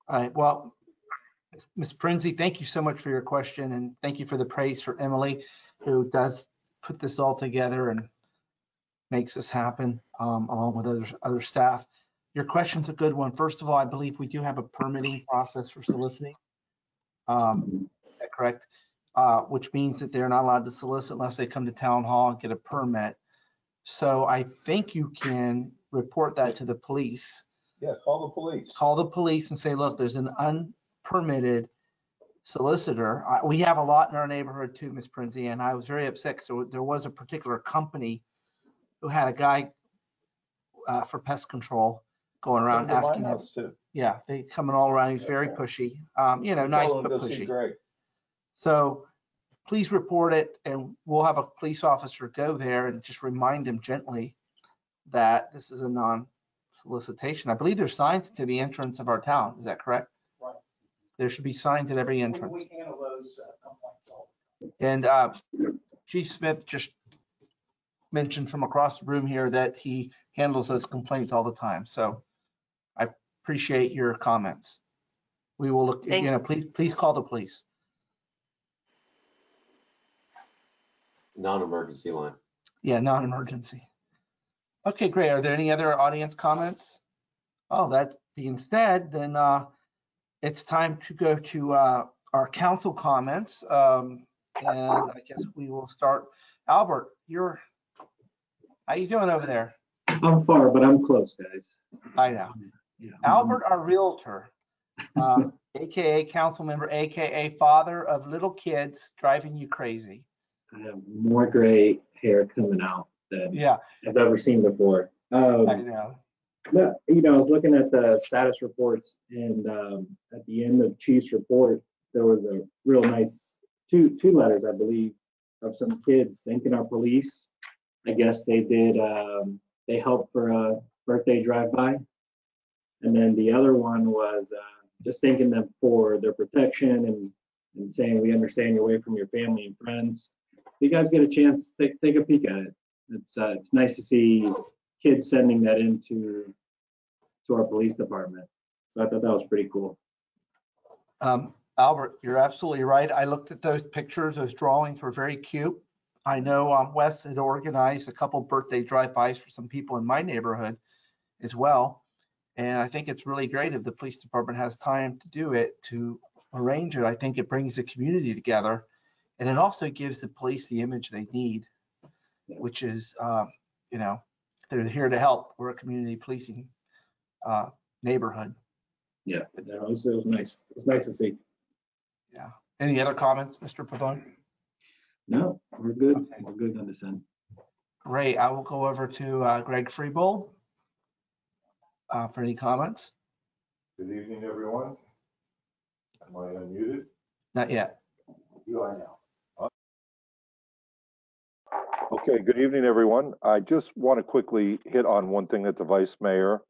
Speaker 1: All right. Well, Ms. Prinzi, thank you so much for your question, and thank you for the praise for Emily, who does put this all together and makes this happen, along with other staff. Your question's a good one. First of all, I believe we do have a permitting process for soliciting. Is that correct? Which means that they're not allowed to solicit unless they come to town hall and get a permit. So I think you can report that to the police.
Speaker 4: Yes, call the police.
Speaker 1: Call the police and say, look, there's an unpermitted solicitor. We have a lot in our neighborhood too, Ms. Prinzi, and I was very upset. So there was a particular company who had a guy for pest control going around asking him. Yeah, they coming all around. He's very pushy. You know, nice but pushy. So please report it, and we'll have a police officer go there and just remind him gently that this is a non-solicitation. I believe there's signs to the entrance of our town. Is that correct?
Speaker 11: Right.
Speaker 1: There should be signs at every entrance.
Speaker 11: We handle those complaints all.
Speaker 1: And Chief Smith just mentioned from across the room here that he handles those complaints all the time. So I appreciate your comments. We will look, please call the police.
Speaker 14: Non-emergency line.
Speaker 1: Yeah, non-emergency. Okay, great. Are there any other audience comments? Oh, that being said, then it's time to go to our council comments. And I guess we will start. Albert, how you doing over there?
Speaker 10: I'm far, but I'm close, guys.
Speaker 1: I know.
Speaker 10: Yeah.
Speaker 1: Albert, our realtor, AKA council member, AKA father of little kids driving you crazy.
Speaker 10: I have more gray hair coming out than I've ever seen before.
Speaker 1: I know.
Speaker 10: No, I was looking at the status reports, and at the end of Chief's report, there was a real nice two letters, I believe, of some kids thanking our police. I guess they did. They helped for a birthday drive-by, and then the other one was just thanking them for their protection and saying we understand you're away from your family and friends. If you guys get a chance, take a peek at it. It's nice to see kids sending that into our police department. So I thought that was pretty cool.
Speaker 1: Albert, you're absolutely right. I looked at those pictures. Those drawings were very cute. I know Wes had organized a couple birthday drive-bys for some people in my neighborhood as well. And I think it's really great if the police department has time to do it, to arrange it. I think it brings the community together. And it also gives the police the image they need, which is, they're here to help. We're a community policing neighborhood.
Speaker 10: Yeah, it was nice. It was nice to see.
Speaker 1: Yeah. Any other comments, Mr. Pavone?
Speaker 10: No, we're good. Okay. We're good on this end.
Speaker 1: Great. I will go over to Greg Freebold for any comments.
Speaker 15: Good evening, everyone. Am I unmuted?
Speaker 1: Not yet.
Speaker 15: You are now. Okay, good evening, everyone. I just want to quickly hit on one thing that the Vice Mayor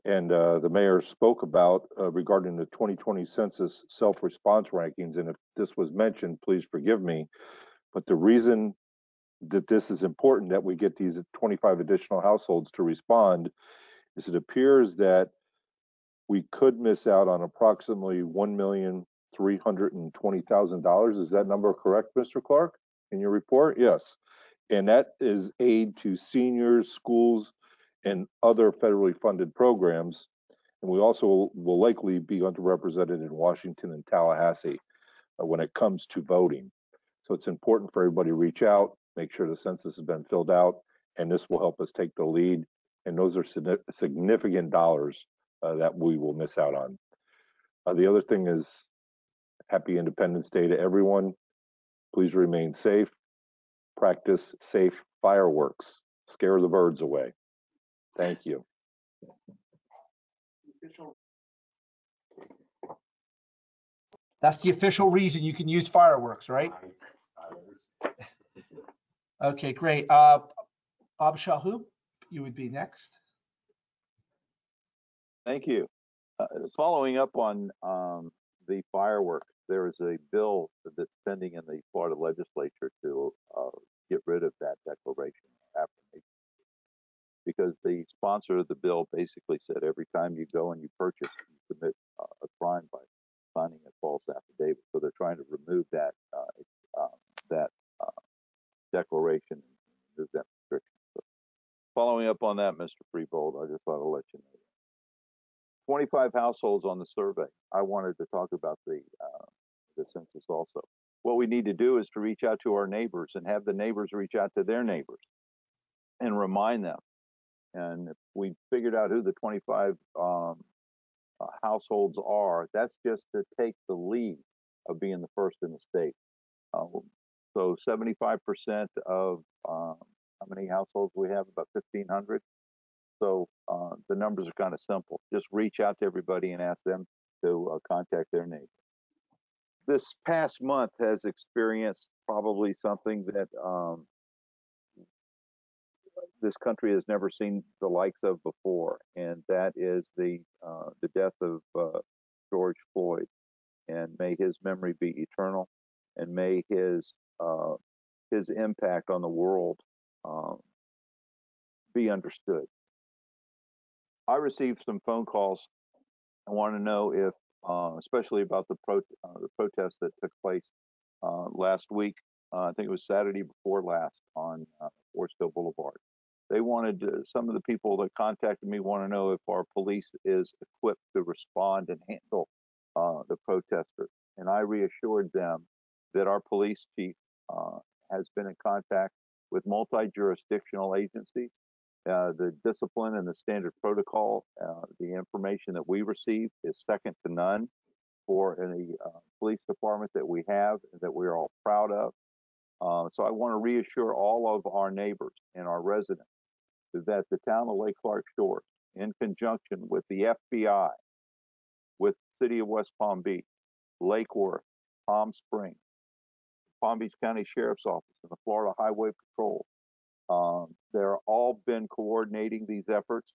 Speaker 15: and the Mayor spoke about regarding the 2020 Census self-response rankings. And if this was mentioned, please forgive me. But the reason that this is important that we get these 25 additional households to respond is it appears that we could miss out on approximately $1,320,000. Is that number correct, Mr. Clarke, in your report? Yes. And that is aid to seniors, schools, and other federally funded programs. And we also will likely be underrepresented in Washington and Tallahassee when it comes to voting. So it's important for everybody to reach out, make sure the census has been filled out, and this will help us take the lead. And those are significant dollars that we will miss out on. The other thing is happy Independence Day to everyone. Please remain safe. Practice safe fireworks. Scare the birds away. Thank you.
Speaker 1: That's the official reason you can use fireworks, right? Okay, great. Bob Shalhoub, you would be next.
Speaker 16: Thank you. Following up on the fireworks, there is a bill that's pending in the Florida legislature to get rid of that declaration affirmation, because the sponsor of the bill basically said every time you go and you purchase, you commit a crime by signing a false affidavit. So they're trying to remove that declaration and remove that restriction. So following up on that, Mr. Freebold, I just thought I'll let you know. 25 households on the survey. I wanted to talk about the census also. What we need to do is to reach out to our neighbors and have the neighbors reach out to their neighbors and remind them. And if we figured out who the 25 households are, that's just to take the lead of being the first in the state. So 75% of how many households we have? About 1,500. So the numbers are kind of simple. Just reach out to everybody and ask them to contact their neighbor. This past month has experienced probably something that this country has never seen the likes of before, and that is the death of George Floyd. And may his memory be eternal, and may his impact on the world be understood. I received some phone calls. I want to know if, especially about the protest that took place last week. I think it was Saturday before last on Foresthill Boulevard. They wanted some of the people that contacted me want to know if our police is equipped to respond and handle the protesters. And I reassured them that our police chief has been in contact with multi-jurisdictional agencies. The discipline and the standard protocol, the information that we receive is second to none for any police department that we have and that we're all proud of. So I want to reassure all of our neighbors and our residents that the town of Lake Clarke Shores, in conjunction with the FBI, with the city of West Palm Beach, Lake Worth, Palm Springs, Palm Beach County Sheriff's Office, and the Florida Highway Patrol, they're all been coordinating these efforts.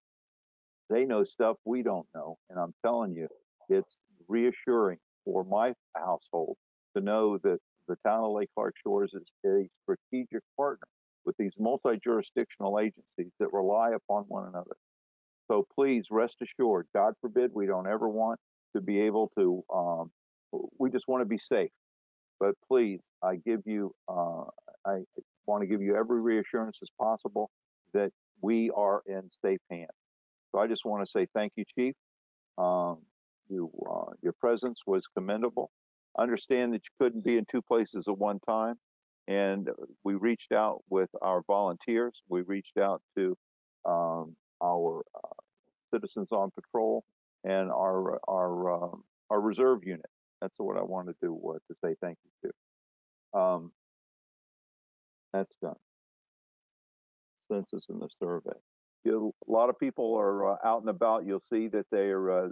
Speaker 16: They know stuff we don't know. And I'm telling you, it's reassuring for my household to know that the town of Lake Clarke Shores is a strategic partner with these multi-jurisdictional agencies that rely upon one another. So please rest assured, God forbid, we don't ever want to be able to, we just want to be safe. But please, I want to give you every reassurance as possible that we are in safe hands. So I just want to say thank you, Chief. Your presence was commendable. Understand that you couldn't be in two places at one time. And we reached out with our volunteers. We reached out to our citizens on patrol and our reserve unit. That's what I wanted to say thank you to. That's done. Census and the survey. A lot of people are out and about. You'll see that the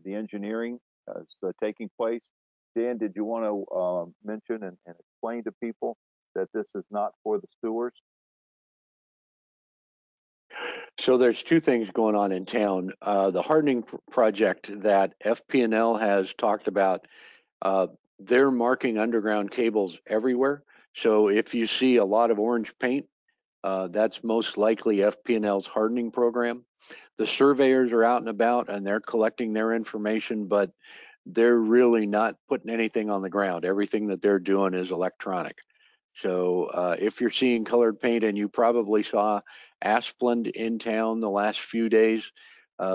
Speaker 16: engineering is taking place. Dan, did you want to mention and explain to people that this is not for the sewers?
Speaker 2: So there's two things going on in town. The hardening project that FP&L has talked about, they're marking underground cables everywhere. So if you see a lot of orange paint, that's most likely FP&L's hardening program. The surveyors are out and about and they're collecting their information, but they're really not putting anything on the ground. Everything that they're doing is electronic. So if you're seeing colored paint, and you probably saw Asplund in town the last few days,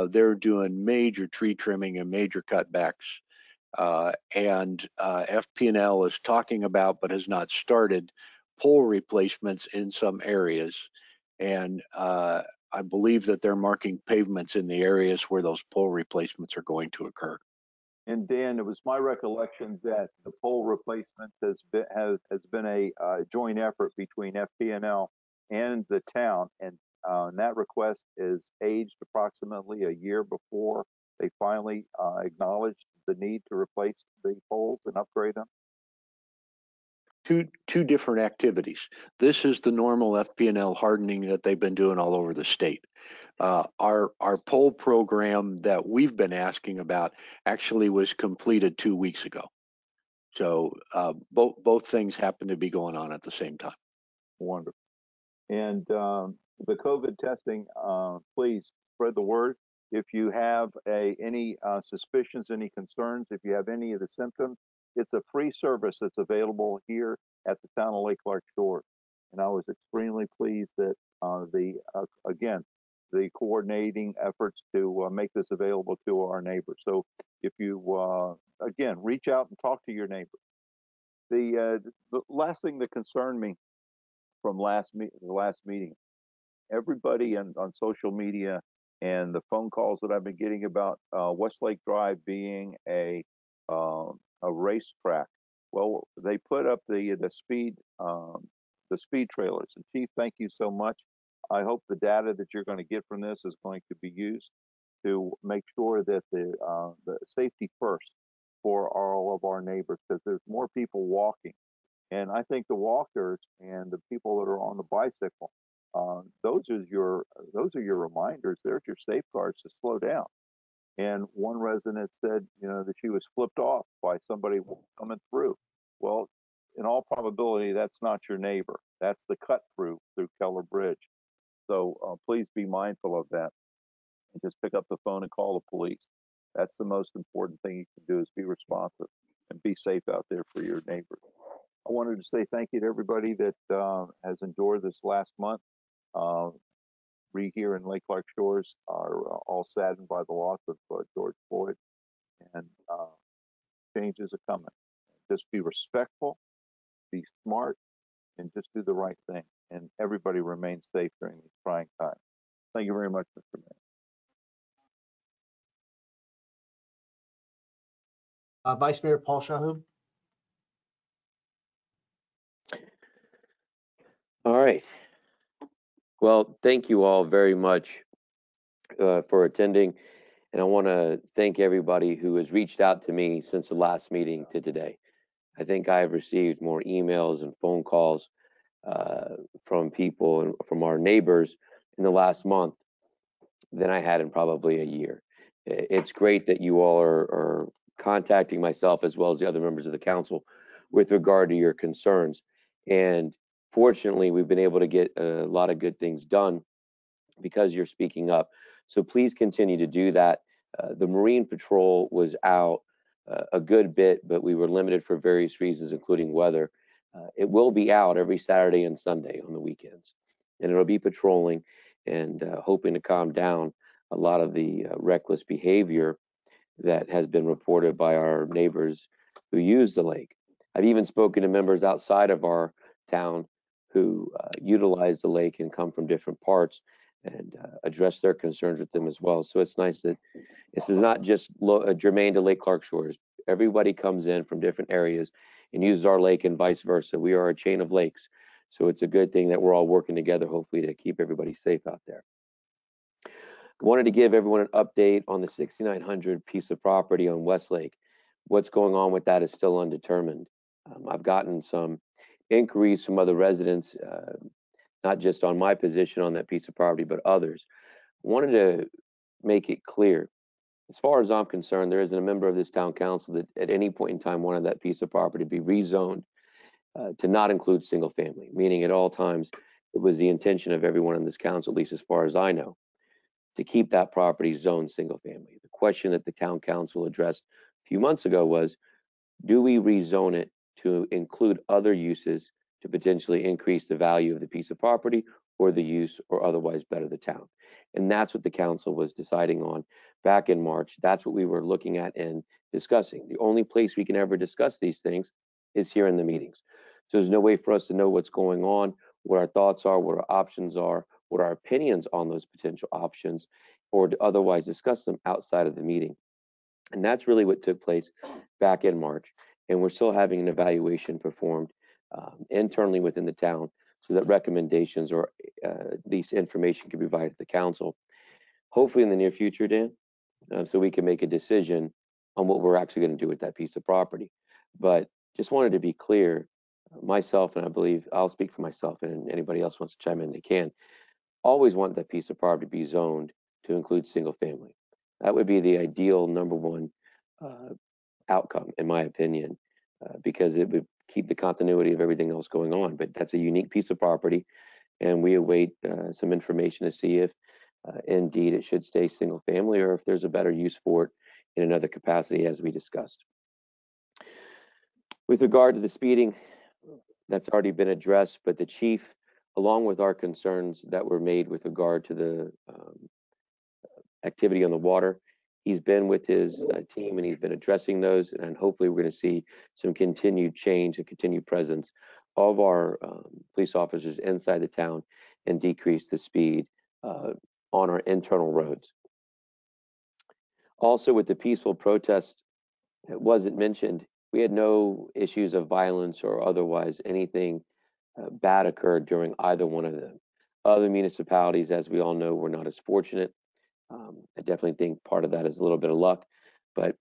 Speaker 2: they're doing major tree trimming and major cutbacks. And FP&L is talking about, but has not started, pole replacements in some areas. And I believe that they're marking pavements in the areas where those pole replacements are going to occur.
Speaker 16: And Dan, it was my recollection that the pole replacement has been a joint effort between FP&L and the town, and that request is aged approximately a year before they finally acknowledged the need to replace the poles and upgrade them.
Speaker 2: Two different activities. This is the normal FP&L hardening that they've been doing all over the state. Our pole program that we've been asking about actually was completed 2 weeks ago. So both things happen to be going on at the same time.
Speaker 16: Wonderful. And the COVID testing, please spread the word. If you have any suspicions, any concerns, if you have any of the symptoms, it's a free service that's available here at the town of Lake Clarke Shores. And I was extremely pleased that the coordinating efforts to make this available to our neighbors. So if you, again, reach out and talk to your neighbors. The last thing that concerned me from the last meeting, everybody on social media and the phone calls that I've been getting about Westlake Drive being a racetrack. Well, they put up the speed trailers. And Chief, thank you so much. I hope the data that you're going to get from this is going to be used to make sure that the safety first for all of our neighbors, because there's more people walking. And I think the walkers and the people that are on the bicycle, those are your reminders. They're your safeguards to slow down. And one resident said, that she was flipped off by somebody coming through. Well, in all probability, that's not your neighbor. That's the cut through Keller Bridge. So please be mindful of that and just pick up the phone and call the police. That's the most important thing you can do, is be responsive and be safe out there for your neighbors. I wanted to say thank you to everybody that has endured this last month. We here in Lake Clarke Shores are all saddened by the loss of George Floyd, and changes are coming. Just be respectful, be smart, and just do the right thing. And everybody remain safe during these trying times. Thank you very much, Mr. Mayor.
Speaker 1: Vice Mayor Paul Shahub.
Speaker 7: All right. Well, thank you all very much for attending. And I want to thank everybody who has reached out to me since the last meeting to today. I think I have received more emails and phone calls from people and from our neighbors in the last month than I had in probably a year. It's great that you all are contacting myself as well as the other members of the council with regard to your concerns. And fortunately, we've been able to get a lot of good things done because you're speaking up. So please continue to do that. The Marine Patrol was out a good bit, but we were limited for various reasons, including weather. It will be out every Saturday and Sunday on the weekends, and it'll be patrolling and hoping to calm down a lot of the reckless behavior that has been reported by our neighbors who use the lake. I've even spoken to members outside of our town who utilize the lake and come from different parts, and address their concerns with them as well. So it's nice that this is not just germane to Lake Clarke Shores. Everybody comes in from different areas and uses our lake and vice versa. We are a chain of lakes. So it's a good thing that we're all working together, hopefully, to keep everybody safe out there. I wanted to give everyone an update on the 6900 piece of property on Westlake. What's going on with that is still undetermined. I've gotten some inquiries from other residents, not just on my position on that piece of property, but others. I wanted to make it clear, as far as I'm concerned, there isn't a member of this town council that at any point in time wanted that piece of property to be rezoned to not include single family, meaning at all times it was the intention of everyone in this council, at least as far as I know, to keep that property zoned single family. The question that the town council addressed a few months ago was, do we rezone it to include other uses to potentially increase the value of the piece of property or the use, or otherwise better the town? And that's what the council was deciding on back in March. That's what we were looking at and discussing. The only place we can ever discuss these things is here in the meetings. So there's no way for us to know what's going on, what our thoughts are, what our options are, what our opinions on those potential options, or to otherwise discuss them outside of the meeting. And that's really what took place back in March. And we're still having an evaluation performed internally within the town so that recommendations or these information can be provided to the council, hopefully in the near future, Dan, so we can make a decision on what we're actually going to do with that piece of property. But just wanted to be clear, myself, and I believe I'll speak for myself, and anybody else wants to chime in, they can, always want that piece of property to be zoned to include single family. That would be the ideal number one outcome, in my opinion, because it would keep the continuity of everything else going on. But that's a unique piece of property, and we await some information to see if indeed it should stay single family or if there's a better use for it in another capacity, as we discussed. With regard to the speeding, that's already been addressed, but the chief, along with our concerns that were made with regard to the activity on the water, he's been with his team and he's been addressing those, and hopefully we're going to see some continued change and continued presence of our police officers inside the town and decrease the speed on our internal roads. Also, with the peaceful protest, it wasn't mentioned, we had no issues of violence or otherwise anything bad occurred during either one of them. Other municipalities, as we all know, were not as fortunate. I definitely think part of that is a little bit of luck, but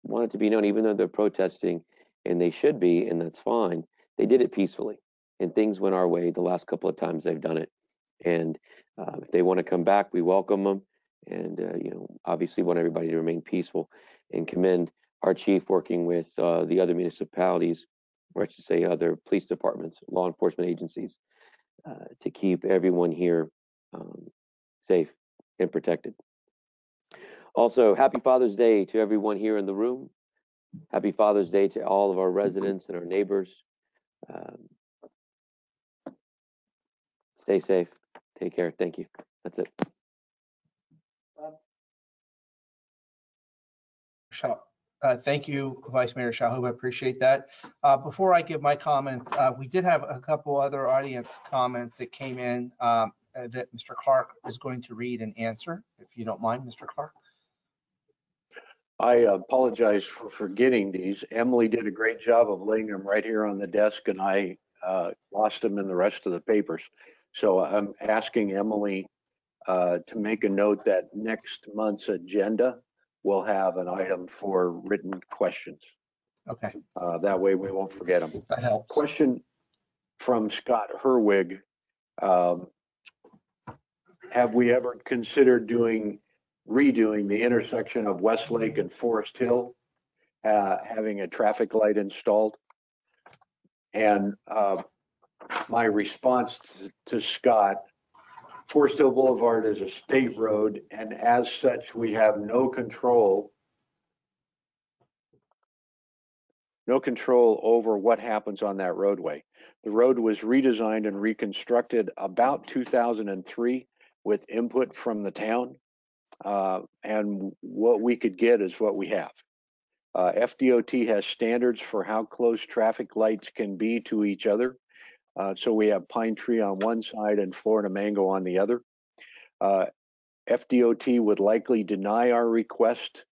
Speaker 7: want it to be known, even though they're protesting, and they should be, and that's fine, they did it peacefully, and things went our way the last couple of times they've done it. And if they want to come back, we welcome them, and obviously want everybody to remain peaceful, and commend our chief working with the other municipalities or I should say other police departments, law enforcement agencies, to keep everyone here safe and protected. Also, happy Father's Day to everyone here in the room. Happy Father's Day to all of our residents and our neighbors. Stay safe. Take care. Thank you. That's it.
Speaker 1: Thank you, Vice Mayor Shalhoub. I appreciate that. Before I give my comments, we did have a couple other audience comments that came in that Mr. Clarke is going to read and answer, if you don't mind, Mr. Clarke.
Speaker 2: I apologize for forgetting these. Emily did a great job of laying them right here on the desk, and I lost them in the rest of the papers. So I'm asking Emily to make a note that next month's agenda will have an item for written questions.
Speaker 1: Okay.
Speaker 2: That way we won't forget them.
Speaker 1: That helps.
Speaker 2: Question from Scott Herwig. Have we ever considered redoing the intersection of Westlake and Forest Hill, having a traffic light installed? And my response to Scott, Forest Hill Boulevard is a state road, and as such, we have no control over what happens on that roadway. The road was redesigned and reconstructed about 2003 with input from the town, and what we could get is what we have. FDOT has standards for how close traffic lights can be to each other. So we have Pine Tree on one side and Florida Mango on the other. FDOT would likely deny our request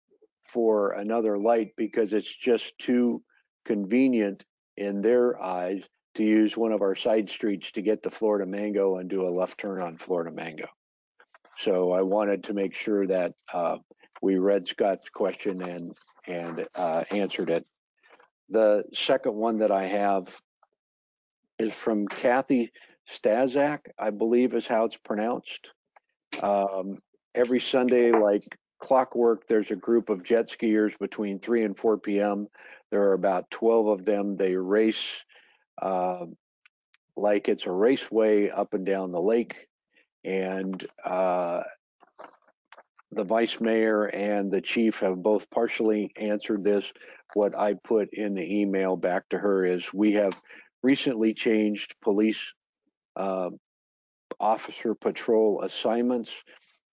Speaker 2: for another light because it's just too convenient in their eyes to use one of our side streets to get to Florida Mango and do a left turn on Florida Mango. So I wanted to make sure that we read Scott's question and answered it. The second one that I have is from Kathy Stazak, I believe is how it's pronounced. Every Sunday, like clockwork, there's a group of jet skiers between 3 and 4 p.m. There are about 12 of them. They race like it's a raceway up and down the lake. And the vice mayor and the chief have both partially answered this. What I put in the email back to her is we have recently changed police officer patrol assignments.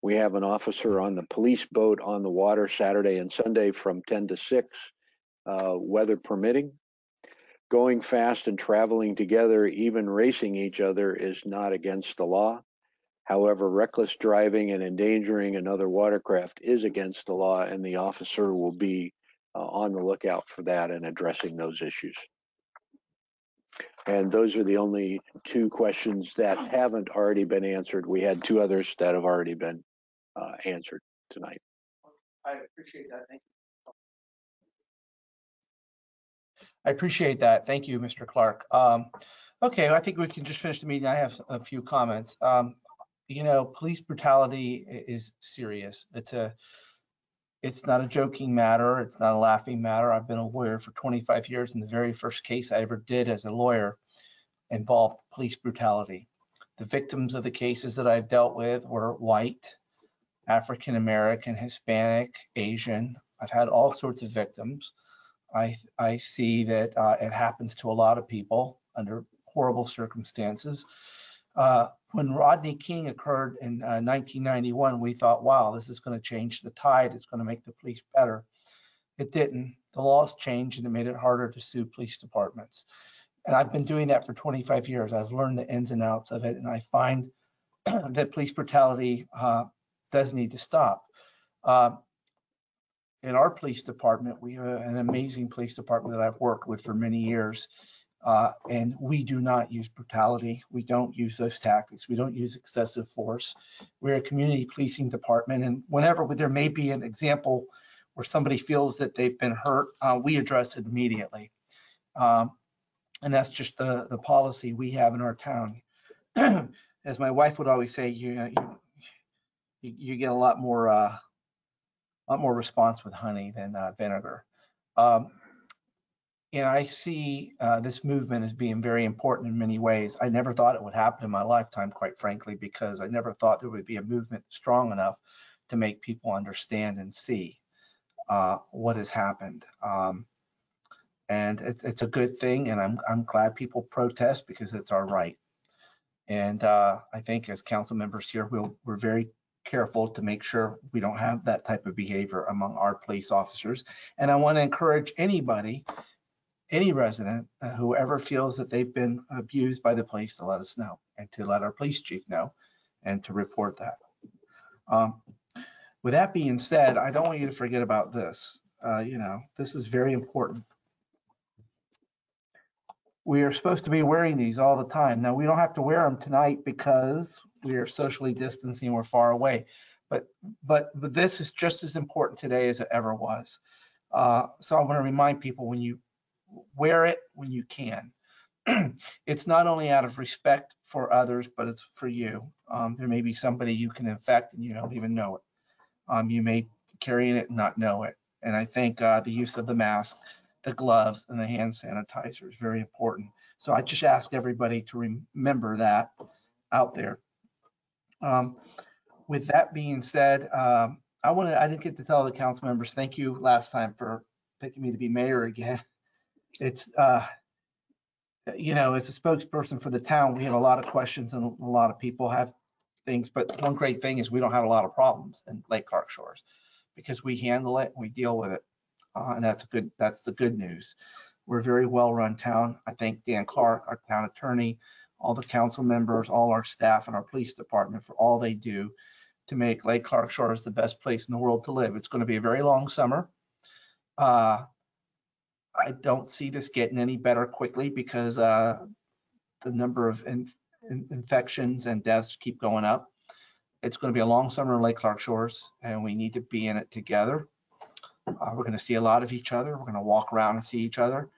Speaker 2: We have an officer on the police boat on the water Saturday and Sunday from 10 to 6, weather permitting. Going fast and traveling together, even racing each other, is not against the law. However, reckless driving and endangering another watercraft is against the law, and the officer will be on the lookout for that and addressing those issues. And those are the only two questions that haven't already been answered. We had two others that have already been answered tonight.
Speaker 1: I appreciate that. Thank you. I appreciate that. Thank you, Mr. Clarke. Okay, I think we can just finish the meeting. I have a few comments. You know, police brutality is serious. It's not a joking matter. It's not a laughing matter. I've been a lawyer for 25 years, and the very first case I ever did as a lawyer involved police brutality. The victims of the cases that I've dealt with were white, African American, Hispanic, Asian. I've had all sorts of victims. I see that it happens to a lot of people under horrible circumstances. When Rodney King occurred in 1991, we thought, wow, this is going to change the tide. It's going to make the police better. It didn't. The laws changed and it made it harder to sue police departments. And I've been doing that for 25 years. I've learned the ins and outs of it. And I find that police brutality does need to stop. In our police department, we have an amazing police department that I've worked with for many years. And we do not use brutality. We don't use those tactics. We don't use excessive force. We're a community policing department. And whenever there may be an example where somebody feels that they've been hurt, we address it immediately. And that's just the policy we have in our town. As my wife would always say, you get a lot more response with honey than vinegar. And I see this movement as being very important in many ways. I never thought it would happen in my lifetime, quite frankly, because I never thought there would be a movement strong enough to make people understand and see what has happened. And it's a good thing, and I'm glad people protest because it's our right. And I think as council members here, we're very careful to make sure we don't have that type of behavior among our police officers. And I want to encourage anybody, any resident, whoever feels that they've been abused by the police, to let us know and to let our police chief know and to report that. With that being said, I don't want you to forget about this. This is very important. We are supposed to be wearing these all the time. Now, we don't have to wear them tonight because we are socially distancing, we're far away. But this is just as important today as it ever was. So I want to remind people, when you wear it when you can. It's not only out of respect for others, but it's for you. There may be somebody you can infect and you don't even know it. You may be carrying it and not know it. And I think the use of the mask, the gloves, and the hand sanitizer is very important. So I just ask everybody to remember that out there. With that being said, I didn't get to tell the council members, thank you last time for picking me to be mayor again. It's, as a spokesperson for the town, we have a lot of questions and a lot of people have things, but one great thing is we don't have a lot of problems in Lake Clarke Shores because we handle it and we deal with it. And that's the good news. We're a very well-run town. I thank Dan Clarke, our town attorney, all the council members, all our staff and our police department for all they do to make Lake Clarke Shores the best place in the world to live. It's going to be a very long summer. I don't see this getting any better quickly because the number of infections and deaths keep going up. It's going to be a long summer in Lake Clarke Shores, and we need to be in it together. We're going to see a lot of each other. We're going to walk around and see each other.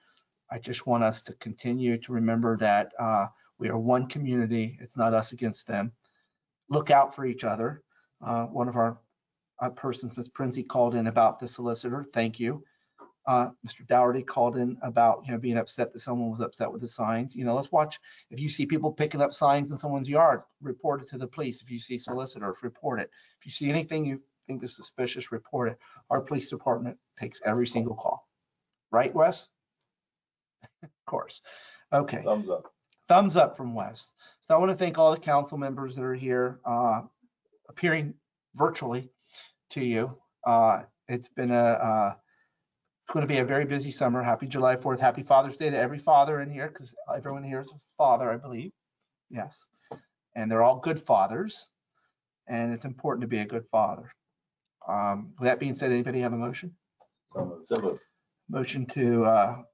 Speaker 1: I just want us to continue to remember that we are one community. It's not us against them. Look out for each other. One of our persons, Ms. Prinsey, called in about the solicitor. Thank you. Mr. Dougherty called in about, being upset that someone was upset with the signs. Let's watch. If you see people picking up signs in someone's yard, report it to the police. If you see solicitors, report it. If you see anything you think is suspicious, report it. Our police department takes every single call. Right, Wes? Of course. Okay.
Speaker 16: Thumbs up.
Speaker 1: Thumbs up from Wes. So I want to thank all the council members that are here appearing virtually to you. It's been it's going to be a very busy summer. Happy July 4th. Happy Father's Day to every father in here, because everyone here is a father, I believe. Yes. And they're all good fathers. And it's important to be a good father. With that being said, anybody have a motion? Motion to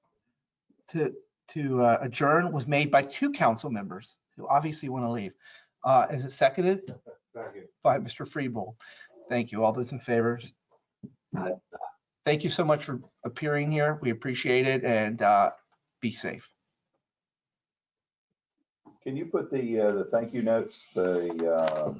Speaker 1: adjourn was made by two council members who obviously want to leave. Is it seconded?
Speaker 4: Second.
Speaker 1: By Mr. Freebold. Thank you. All those in favor? Thank you so much for appearing here. We appreciate it, and be safe.
Speaker 16: Can you put the thank you notes, the